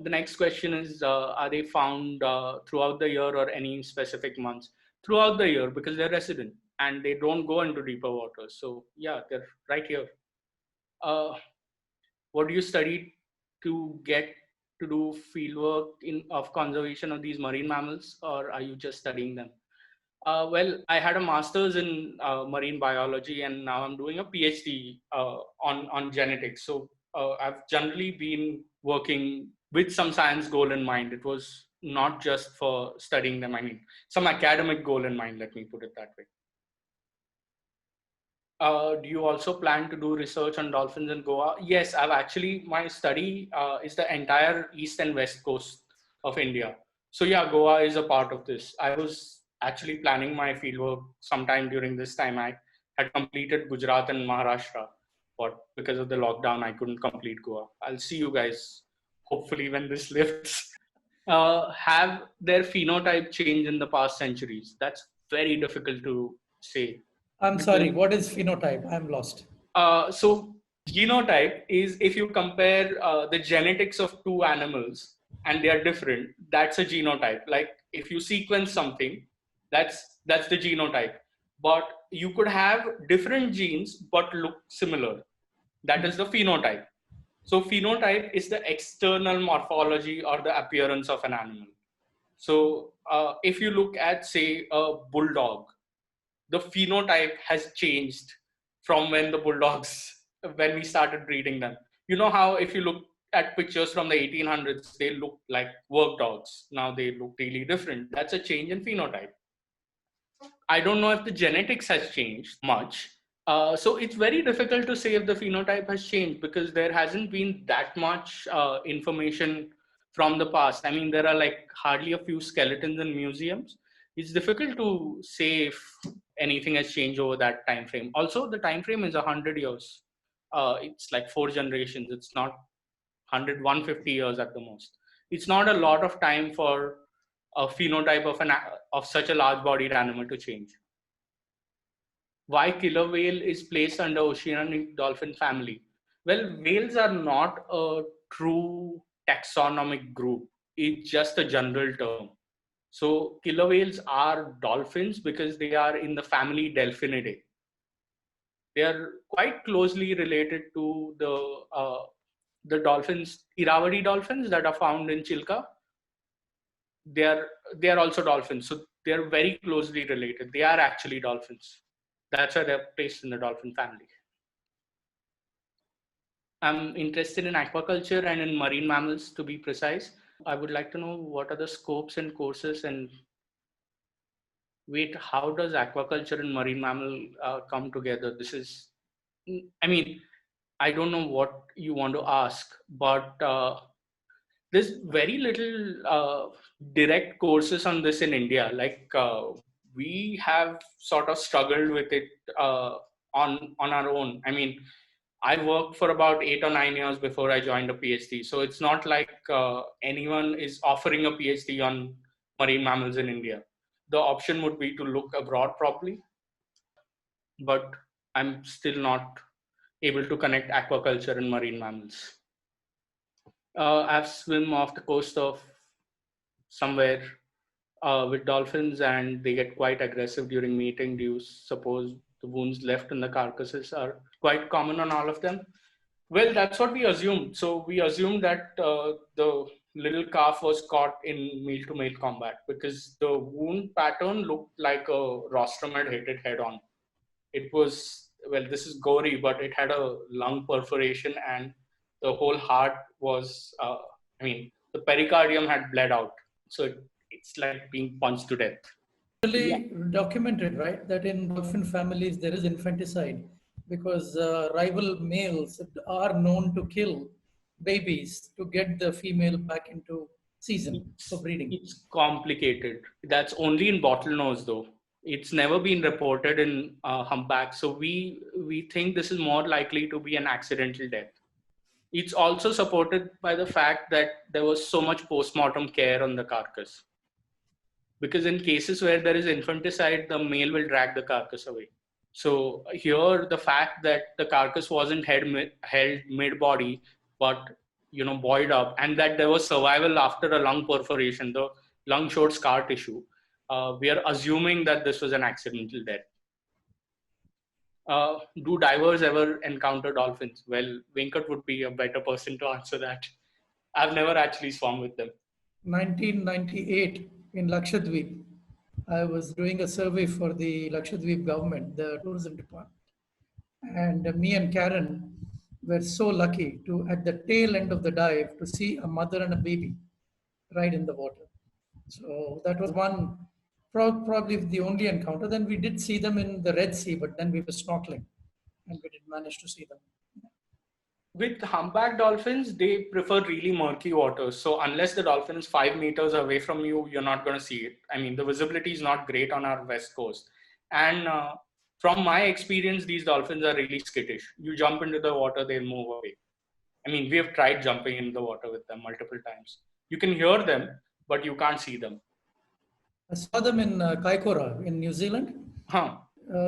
The next question is, are they found throughout the year or any specific months? Throughout the year, because they're resident and they don't go into deeper waters. So yeah, they're right here. What do you study to get to do fieldwork of conservation of these marine mammals, or are you just studying them? Well, I had a master's in marine biology, and now I'm doing a PhD on genetics. So I've generally been working with some science goal in mind. It was not just for studying them. I mean, some academic goal in mind, let me put it that way. Do you also plan to do research on dolphins in Goa? Yes, I've actually, my study is the entire east and west coast of India. So yeah, Goa is a part of this. I was actually planning my fieldwork sometime during this time. I had completed Gujarat and Maharashtra, but because of the lockdown, I couldn't complete Goa. I'll see you guys, hopefully, when this lifts. Have their phenotype changed in the past centuries? That's very difficult to say. I'm sorry, what is phenotype? I'm lost. So genotype is if you compare the genetics of two animals and they are different, that's a genotype. Like if you sequence something, that's the genotype. But you could have different genes but look similar. That is the phenotype. So phenotype is the external morphology or the appearance of an animal. So if you look at, say, a bulldog, the phenotype has changed from when we started breeding them. You know how if you look at pictures from the 1800s, they look like work dogs. Now they look really different. That's a change in phenotype. I don't know if the genetics has changed much. So it's very difficult to say if the phenotype has changed because there hasn't been that much information from the past. I mean, there are like hardly a few skeletons in museums. It's difficult to say if anything has changed over that time frame. Also, the time frame is 100 years. It's like 4 generations. It's not 100, 150 years at the most. It's not a lot of time for a phenotype of such a large-bodied animal to change. Why killer whale is placed under oceanic dolphin family? Well, whales are not a true taxonomic group. It's just a general term. So killer whales are dolphins because they are in the family Delphinidae. They are quite closely related to the dolphins, Irrawaddy dolphins that are found in Chilka. They are also dolphins, so they are very closely related. They are actually dolphins. That's why they're placed in the dolphin family. I'm interested in aquaculture and in marine mammals, to be precise. I would like to know what are the scopes and courses, and wait, how does aquaculture and marine mammal come together? I mean, I don't know what you want to ask, but there's very little direct courses on this in India. Like we have sort of struggled with it on our own. I mean, I worked for about 8 or 9 years before I joined a PhD. So it's not like anyone is offering a PhD on marine mammals in India. The option would be to look abroad probably, but I'm still not able to connect aquaculture and marine mammals. I've swum off the coast of somewhere with dolphins, and they get quite aggressive during mating. Do you suppose the wounds left in the carcasses are quite common on all of them? Well, that's what we assumed. So we assumed that the little calf was caught in male-to-male combat because the wound pattern looked like a rostrum had hit it head on. It was, well, this is gory, but it had a lung perforation and the whole heart was, the pericardium had bled out. So it's like being punched to death. Really documented, right, that in dolphin families there is infanticide because rival males are known to kill babies to get the female back into season for breeding. It's complicated. That's only in bottlenose though. It's never been reported in humpback. So we think this is more likely to be an accidental death. It's also supported by the fact that there was so much post-mortem care on the carcass. Because in cases where there is infanticide, the male will drag the carcass away. So here, the fact that the carcass wasn't held mid-body, but buoyed up, and that there was survival after a lung perforation, the lung showed scar tissue, we are assuming that this was an accidental death. Do divers ever encounter dolphins? Well, Venkat would be a better person to answer that. I've never actually swum with them. 1998 in Lakshadweep, I was doing a survey for the Lakshadweep government, the tourism department. And me and Karen were so lucky to, at the tail end of the dive, to see a mother and a baby right in the water. So that was one, probably the only encounter. Then we did see them in the Red Sea, but then we were snorkeling and we did manage to see them. With humpback dolphins, they prefer really murky waters. So unless the dolphin is 5 meters away from you, you're not going to see it. I mean, the visibility is not great on our west coast. And from my experience, these dolphins are really skittish. You jump into the water, they'll move away. I mean, we have tried jumping into the water with them multiple times. You can hear them, but you can't see them. I saw them in Kaikoura in New Zealand. Huh.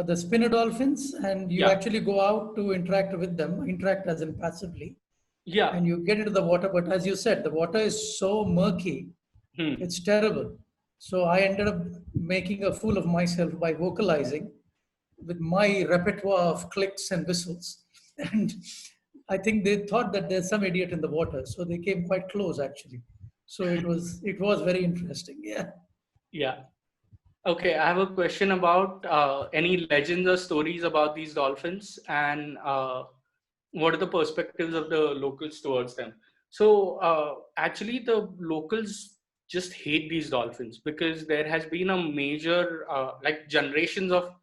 The spinner dolphins, and you actually go out to interact with them, interact as in passively. Yeah. And you get into the water, but as you said, the water is so murky, it's terrible. So I ended up making a fool of myself by vocalizing with my repertoire of clicks and whistles. And I think they thought that there's some idiot in the water. So they came quite close actually. So it was very interesting. Yeah. Yeah. Okay, I have a question about any legends or stories about these dolphins, and what are the perspectives of the locals towards them. So actually the locals just hate these dolphins because there has been a major like generations of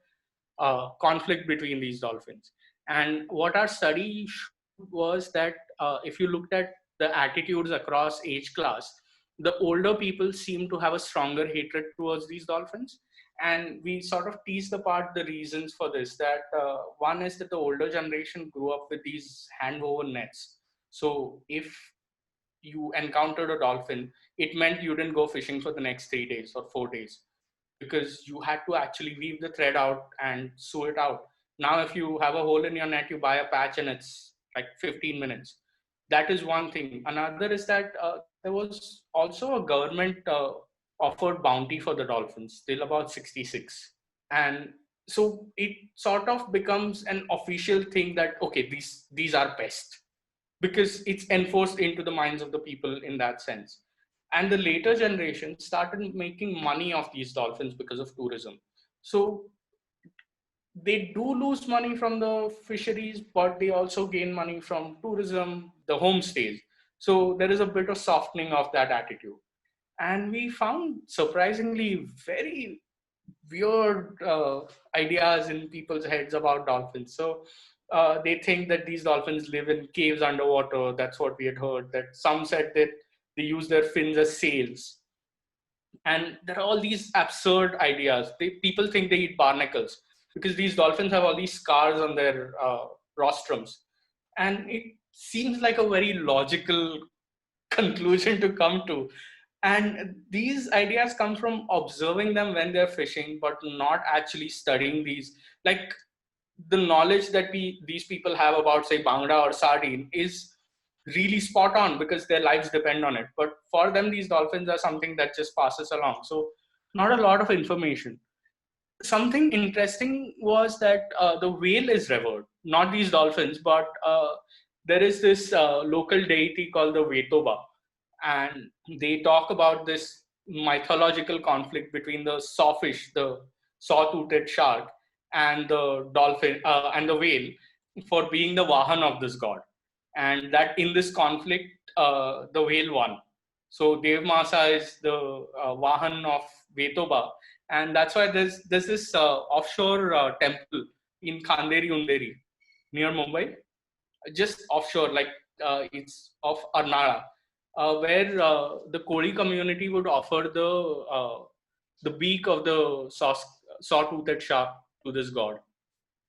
conflict between these dolphins. And what our study showed was that if you looked at the attitudes across age class, the older people seem to have a stronger hatred towards these dolphins. And we sort of teased apart the reasons for this, that one is that the older generation grew up with these hand-woven nets. So if you encountered a dolphin, it meant you didn't go fishing for the next 3 days or 4 days, because you had to actually weave the thread out and sew it out. Now, if you have a hole in your net, you buy a patch and it's like 15 minutes. That is one thing. Another is that there was also a government offered bounty for the dolphins till about 66. And so it sort of becomes an official thing that, okay, these are pests, because it's enforced into the minds of the people in that sense. And the later generation started making money off these dolphins because of tourism. So they do lose money from the fisheries, but they also gain money from tourism, the homestays. So there is a bit of softening of that attitude. And we found surprisingly very weird ideas in people's heads about dolphins. So they think that these dolphins live in caves underwater. That's what we had heard. That some said that they use their fins as sails. And there are all these absurd ideas. People think they eat barnacles because these dolphins have all these scars on their rostrums. And it seems like a very logical conclusion to come to. And these ideas come from observing them when they're fishing, but not actually studying these. Like the knowledge that these people have about, say, bangda or sardine is really spot on because their lives depend on it. But for them, these dolphins are something that just passes along. So not a lot of information. Something interesting was that the whale is revered, not these dolphins, but there is this local deity called the Vetoba, and they talk about this mythological conflict between the sawfish, the saw-toothed shark, and the dolphin and the whale for being the Vahan of this god, and that in this conflict, the whale won. So Devmasa is the Vahan of Vetoba, and that's why there's this offshore temple in Khanderi Underi near Mumbai, just offshore, like it's off Arnala, where the Koli community would offer the beak of the saw-toothed shark to this god,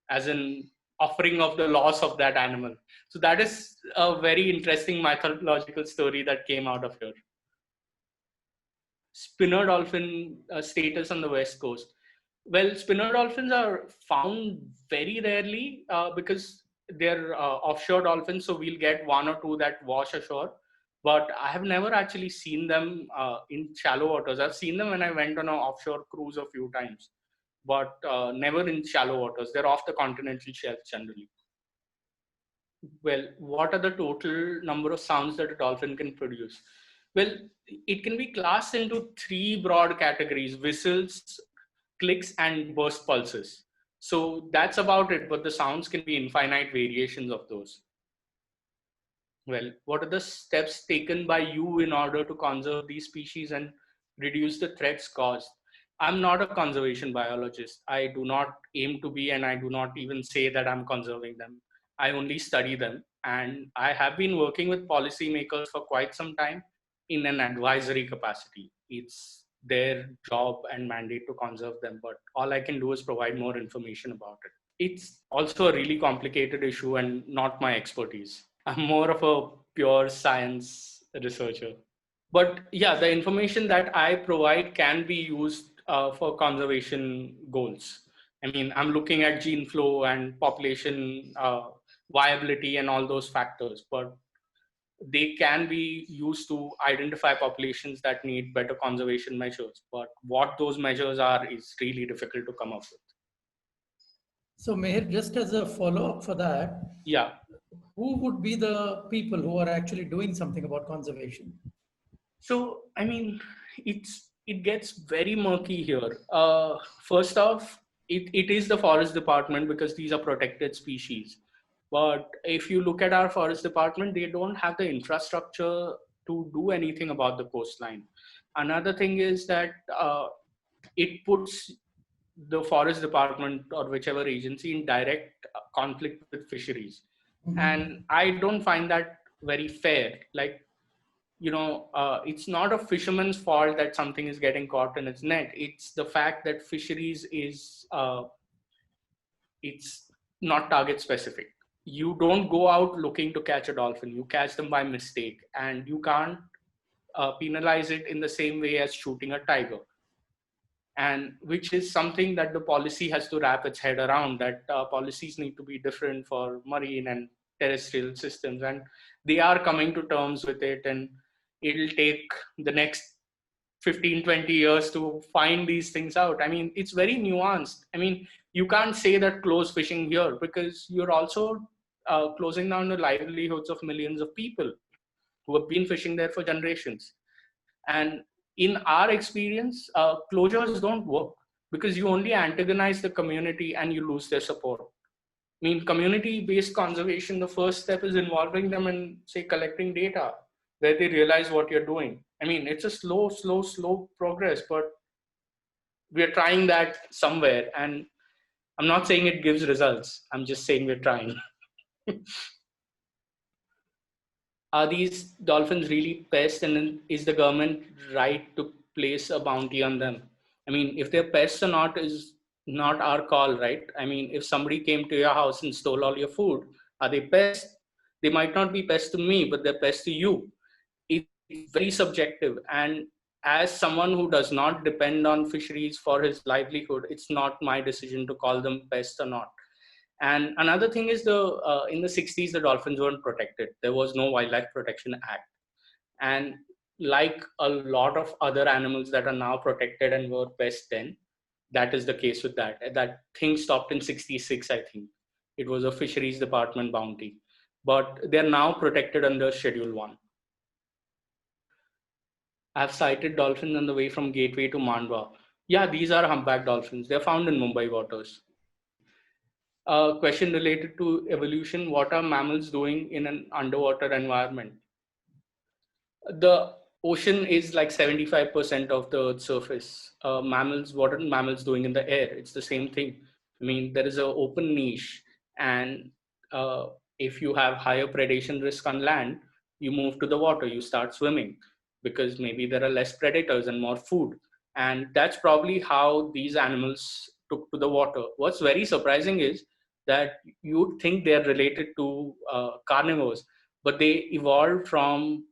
as an offering of the loss of that animal. So that is a very interesting mythological story that came out of here. Spinner dolphin status on the west coast. Well, spinner dolphins are found very rarely because they're offshore dolphins, so we'll get one or two that wash ashore. But I have never actually seen them in shallow waters. I've seen them when I went on an offshore cruise a few times, but never in shallow waters. They're off the continental shelf generally. Well, what are the total number of sounds that a dolphin can produce? Well, it can be classed into three broad categories: whistles, clicks, and burst pulses. So that's about it, but the sounds can be infinite variations of those. Well, what are the steps taken by you in order to conserve these species and reduce the threats caused? I'm not a conservation biologist. I do not aim to be, and I do not even say that I'm conserving them. I only study them. And I have been working with policymakers for quite some time in an advisory capacity. It's their job and mandate to conserve them, but all I can do is provide more information about it. It's also a really complicated issue and not my expertise. I'm more of a pure science researcher. But yeah, the information that I provide can be used for conservation goals. I mean, I'm looking at gene flow and population viability and all those factors, but they can be used to identify populations that need better conservation measures. But what those measures are is really difficult to come up with. So Mihir, just as a follow-up for that, Yeah. who would be the people who are actually doing something about conservation? So, I mean, it gets very murky here. First off, it is the forest department because these are protected species. But if you look at our forest department, they don't have the infrastructure to do anything about the coastline. Another thing is that it puts the forest department or whichever agency in direct conflict with fisheries. And I don't find that very fair. Like, it's not a fisherman's fault that something is getting caught in its net. It's the fact that fisheries is it's not target specific. You don't go out looking to catch a dolphin. You catch them by mistake, and you can't penalize it in the same way as shooting a tiger. And which is something that the policy has to wrap its head around, that policies need to be different for marine and terrestrial systems, and they are coming to terms with it, and it'll take the next 15-20 years to find these things out. I mean, it's very nuanced. I mean, you can't say that close fishing here because you're also closing down the livelihoods of millions of people who have been fishing there for generations. And in our experience, closures don't work because you only antagonize the community and you lose their support. I mean, community-based conservation, the first step is involving them in, say, collecting data where they realize what you're doing. I mean, it's a slow progress, but we're trying that somewhere. And I'm not saying it gives results. I'm just saying we're trying. Are these dolphins really pests, and is the government right to place a bounty on them? I mean, if they're pests or not is not our call, right? I mean, if somebody came to your house and stole all your food, are they pests? They might not be pests to me, but they're pests to you. It's very subjective. And as someone who does not depend on fisheries for his livelihood, it's not my decision to call them pests or not. And another thing is in the 60s, the dolphins weren't protected. There was no Wildlife Protection Act. And like a lot of other animals that are now protected and were pests then, that is the case with that. That thing stopped in 66, I think. It was a fisheries department bounty. But they're now protected under Schedule 1. I've sighted dolphins on the way from Gateway to Mandwa. Yeah, these are humpback dolphins. They're found in Mumbai waters. A question related to evolution: what are mammals doing in an underwater environment? The ocean is like 75% of the Earth's surface. What are mammals doing in the air? It's the same thing. I mean, there is an open niche, and if you have higher predation risk on land, you move to the water, you start swimming because maybe there are less predators and more food. And that's probably how these animals took to the water. What's very surprising is that you'd think they're related to carnivores, but they evolved from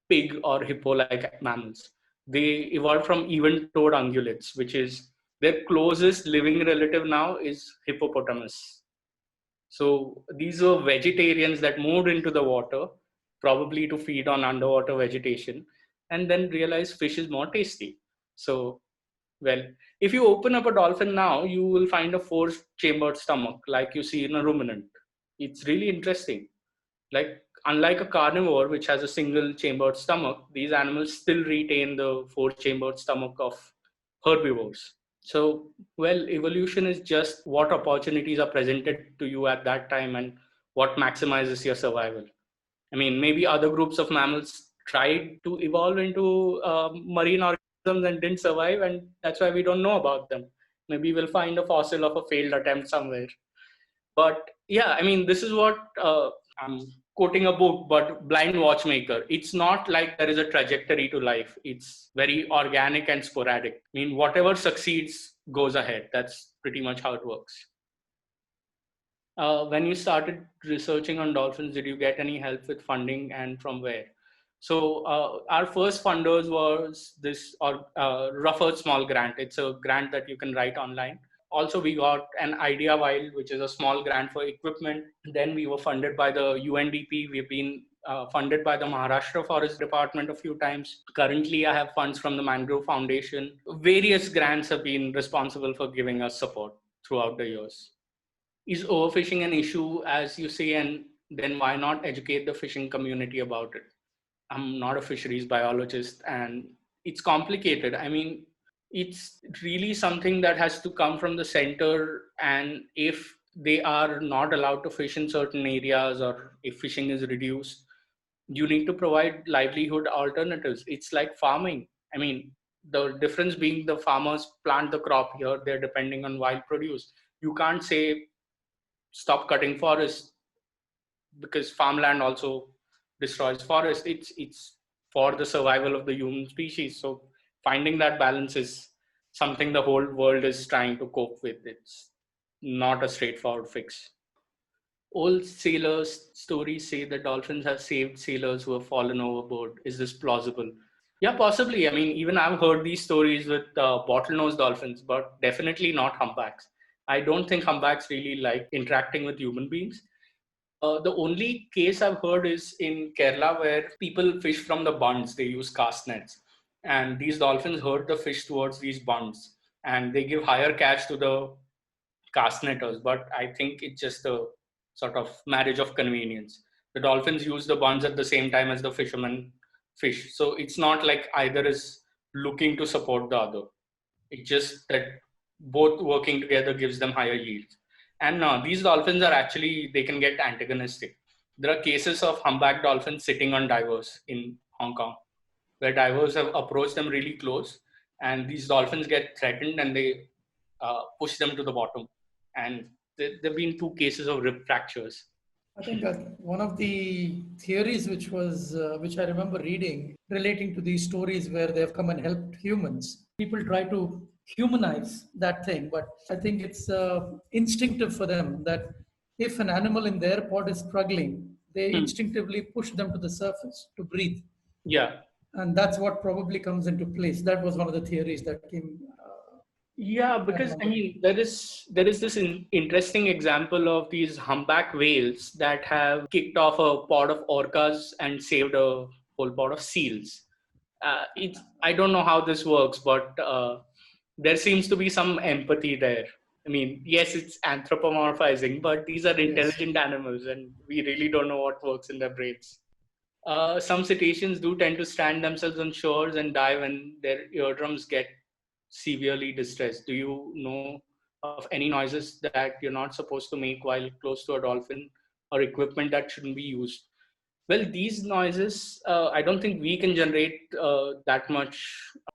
pig or hippo-like mammals. They evolved from even-toed ungulates, which is their closest living relative now is hippopotamus. So these were vegetarians that moved into the water, probably to feed on underwater vegetation, and then realized fish is more tasty. So, well, if you open up a dolphin now, you will find a four-chambered stomach like you see in a ruminant. It's really interesting. Like, unlike a carnivore, which has a single chambered stomach, these animals still retain the four-chambered stomach of herbivores. So, well, evolution is just what opportunities are presented to you at that time and what maximizes your survival. I mean, maybe other groups of mammals tried to evolve into marine organisms and didn't survive, and that's why we don't know about them. Maybe we'll find a fossil of a failed attempt somewhere. But yeah, I mean, this is what I'm quoting a book, but Blind Watchmaker. It's not like there is a trajectory to life. It's very organic and sporadic. I mean, whatever succeeds goes ahead. That's pretty much how it works. When you started researching on dolphins, did you get any help with funding, and from where? So our first funders was this Rough Earth Small Grant. It's a grant that you can write online. Also, we got an Idea Wild, which is a small grant for equipment. Then we were funded by the UNDP. We've been funded by the Maharashtra Forest Department a few times. Currently, I have funds from the Mangrove Foundation. Various grants have been responsible for giving us support throughout the years. Is overfishing an issue, as you say, and then why not educate the fishing community about it? I'm not a fisheries biologist, and it's complicated. I mean, it's really something that has to come from the center. And if they are not allowed to fish in certain areas, or if fishing is reduced, you need to provide livelihood alternatives. It's like farming. I mean, the difference being the farmers plant the crop here, they're depending on wild produce. You can't say stop cutting forests, because farmland also destroys forest. It's for the survival of the human species. So finding that balance is something the whole world is trying to cope with. It's not a straightforward fix. Old sailors' stories say that dolphins have saved sailors who have fallen overboard. Is this plausible? Yeah, possibly. I mean, even I've heard these stories with bottlenose dolphins, but definitely not humpbacks. I don't think humpbacks really like interacting with human beings. The only case I've heard is in Kerala, where people fish from the bunds. They use cast nets, and these dolphins herd the fish towards these bunds, and they give higher catch to the cast netters. But I think it's just a sort of marriage of convenience. The dolphins use the bunds at the same time as the fishermen fish, so it's not like either is looking to support the other. It's just that both working together gives them higher yields. And these dolphins are actually, they can get antagonistic. There are cases of humpback dolphins sitting on divers in Hong Kong, where divers have approached them really close, and these dolphins get threatened and they push them to the bottom. And there have been 2 cases of rib fractures. I think one of the theories which I remember reading relating to these stories where they have come and helped humans, people try to humanize that thing, but I think it's instinctive for them that if an animal in their pod is struggling, they instinctively push them to the surface to breathe. Yeah. And that's what probably comes into place. That was one of the theories that came. Yeah, because I mean, there is this interesting example of these humpback whales that have kicked off a pod of orcas and saved a whole pod of seals. I don't know how this works, but there seems to be some empathy there. I mean, yes, it's anthropomorphizing, but these are intelligent animals, and we really don't know what works in their brains. Some cetaceans do tend to strand themselves on shores and die when their eardrums get severely distressed. Do you know of any noises that you're not supposed to make while close to a dolphin, or equipment that shouldn't be used? Well, these noises, I don't think we can generate that much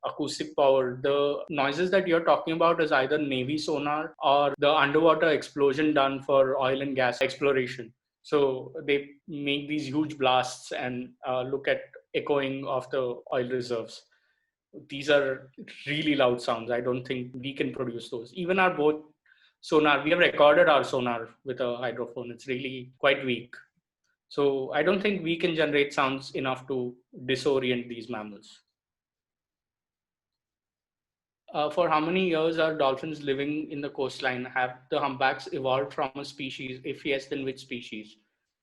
acoustic power. The noises that you're talking about is either Navy sonar or the underwater explosion done for oil and gas exploration. So they make these huge blasts and look at echoing of the oil reserves. These are really loud sounds. I don't think we can produce those. Even our boat sonar, we have recorded our sonar with a hydrophone. It's really quite weak. So I don't think we can generate sounds enough to disorient these mammals. For how many years are dolphins living in the coastline? Have the humpbacks evolved from a species? If yes, then which species?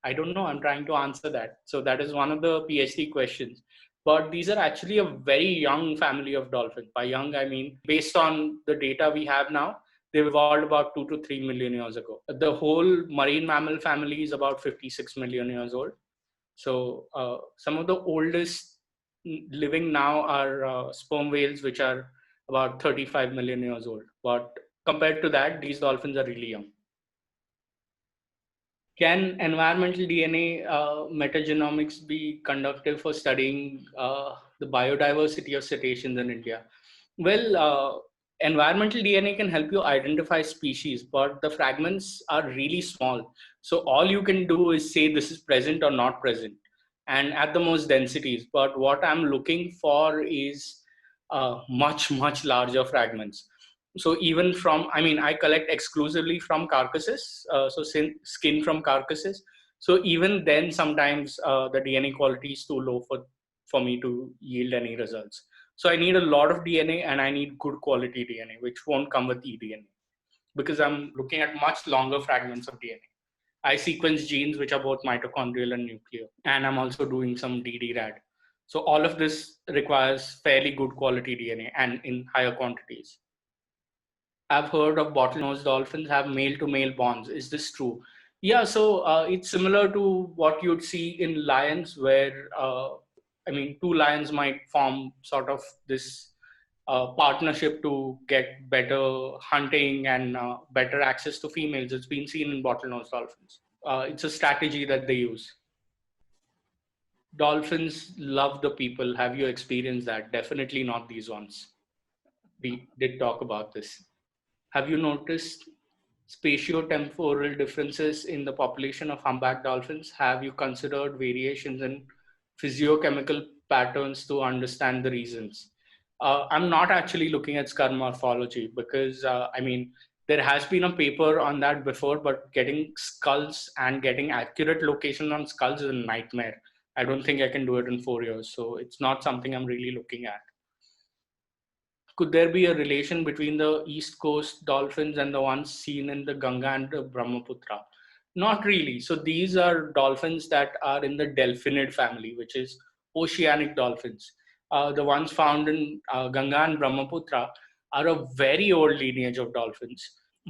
I don't know. I'm trying to answer that. So that is one of the PhD questions. But these are actually a very young family of dolphins. By young, I mean, based on the data we have now, they've evolved about 2 to 3 million years ago. The whole marine mammal family is about 56 million years old. So some of the oldest living now are sperm whales, which are about 35 million years old. But compared to that, these dolphins are really young. Can environmental DNA metagenomics be conductive for studying the biodiversity of cetaceans in India? Well, environmental DNA can help you identify species, but the fragments are really small. So all you can do is say this is present or not present, and at the most densities. But what I'm looking for is much larger fragments. So even from, I mean, I collect exclusively from carcasses, so skin from carcasses. So even then, sometimes the DNA quality is too low for me to yield any results. So I need a lot of DNA, and I need good quality DNA, which won't come with eDNA, because I'm looking at much longer fragments of DNA. I sequence genes which are both mitochondrial and nuclear, and I'm also doing some ddRAD. So all of this requires fairly good quality DNA and in higher quantities. I've heard of bottlenose dolphins have male-to-male bonds. Is this true? Yeah, so it's similar to what you'd see in lions, where I mean, two lions might form sort of this partnership to get better hunting and better access to females. It's been seen in bottlenose dolphins. It's a strategy that they use. Dolphins love the people. Have you experienced that? Definitely not these ones. We did talk about this. Have you noticed spatiotemporal differences in the population of humpback dolphins? Have you considered variations in physiochemical patterns to understand the reasons? I'm not actually looking at skull morphology because, I mean, there has been a paper on that before, but getting skulls and getting accurate location on skulls is a nightmare. I don't think I can do it in 4 years. So it's not something I'm really looking at. Could there be a relation between the East Coast dolphins and the ones seen in the Ganga and the Brahmaputra? Not really. So these are dolphins that are in the delphinid family, which is oceanic dolphins. The ones found in Ganga and Brahmaputra are a very old lineage of dolphins.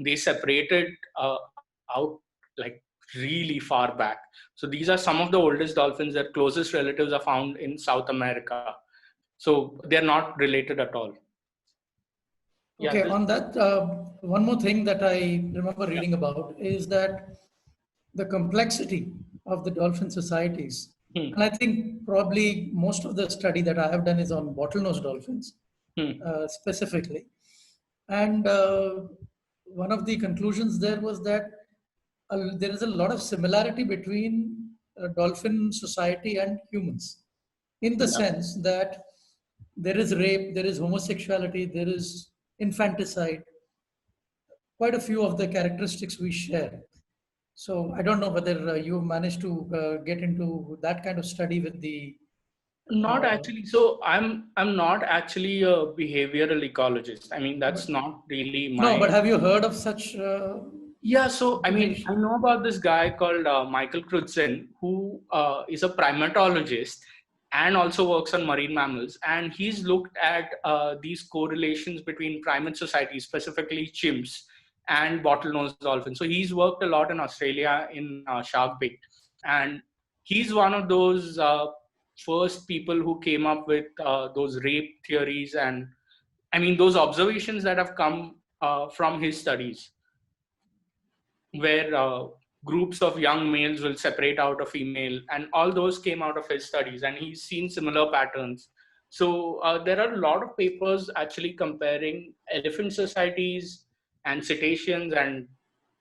They separated out like really far back. So these are some of the oldest dolphins. Their closest relatives are found in South America. So they're not related at all. Okay, on that, one more thing that I remember reading about is that the complexity of the dolphin societies. And I think probably most of the study that I have done is on bottlenose dolphins specifically. And one of the conclusions there was that there is a lot of similarity between dolphin society and humans, in the sense that there is rape, there is homosexuality, there is infanticide, quite a few of the characteristics we share. So I don't know whether you managed to get into that kind of study with the. Not actually. So I'm not actually a behavioral ecologist. I mean, that's not really my. No, but have you heard of such? Yeah. So I mean, I know about this guy called Michael Crutzen, who is a primatologist and also works on marine mammals, and he's looked at these correlations between primate societies, specifically chimps and bottlenose dolphins. So he's worked a lot in Australia in shark bait, and he's one of those first people who came up with those rape theories, and I mean those observations that have come from his studies, where groups of young males will separate out a female, and all those came out of his studies, and he's seen similar patterns. So there are a lot of papers actually comparing elephant societies and cetaceans and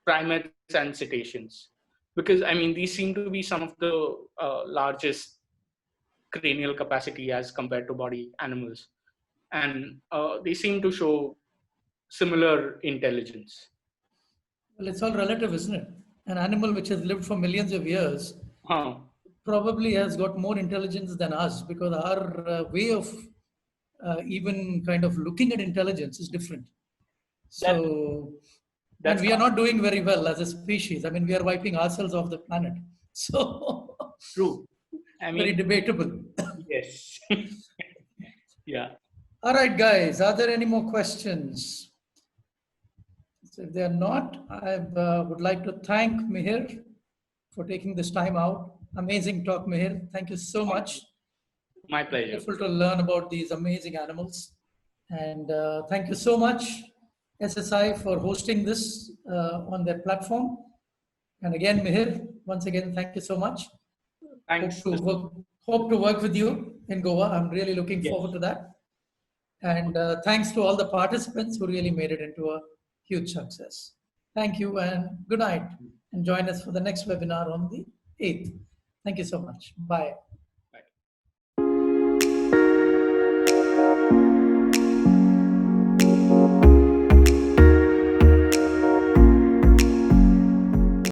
primates and cetaceans, because I mean these seem to be some of the largest cranial capacity as compared to body animals, and they seem to show similar intelligence. Well, it's all relative, isn't it? An animal which has lived for millions of years probably has got more intelligence than us, because our way of even kind of looking at intelligence is different. So, and we are not doing very well as a species. I mean, we are wiping ourselves off the planet. So, true. I mean, very debatable. Yes. Yeah. All right, guys. Are there any more questions? So if they are not, I would like to thank Mihir for taking this time out. Amazing talk, Mihir. Thank you so much. My pleasure. Wonderful to learn about these amazing animals. And thank you so much, SSI, for hosting this on their platform. And again, Mihir, once again, thank you so much. Thanks. Hope to work with you in Goa. I'm really looking forward to that. And thanks to all the participants who really made it into a huge success. Thank you and good night. And join us for the next webinar on the 8th. Thank you so much. Bye.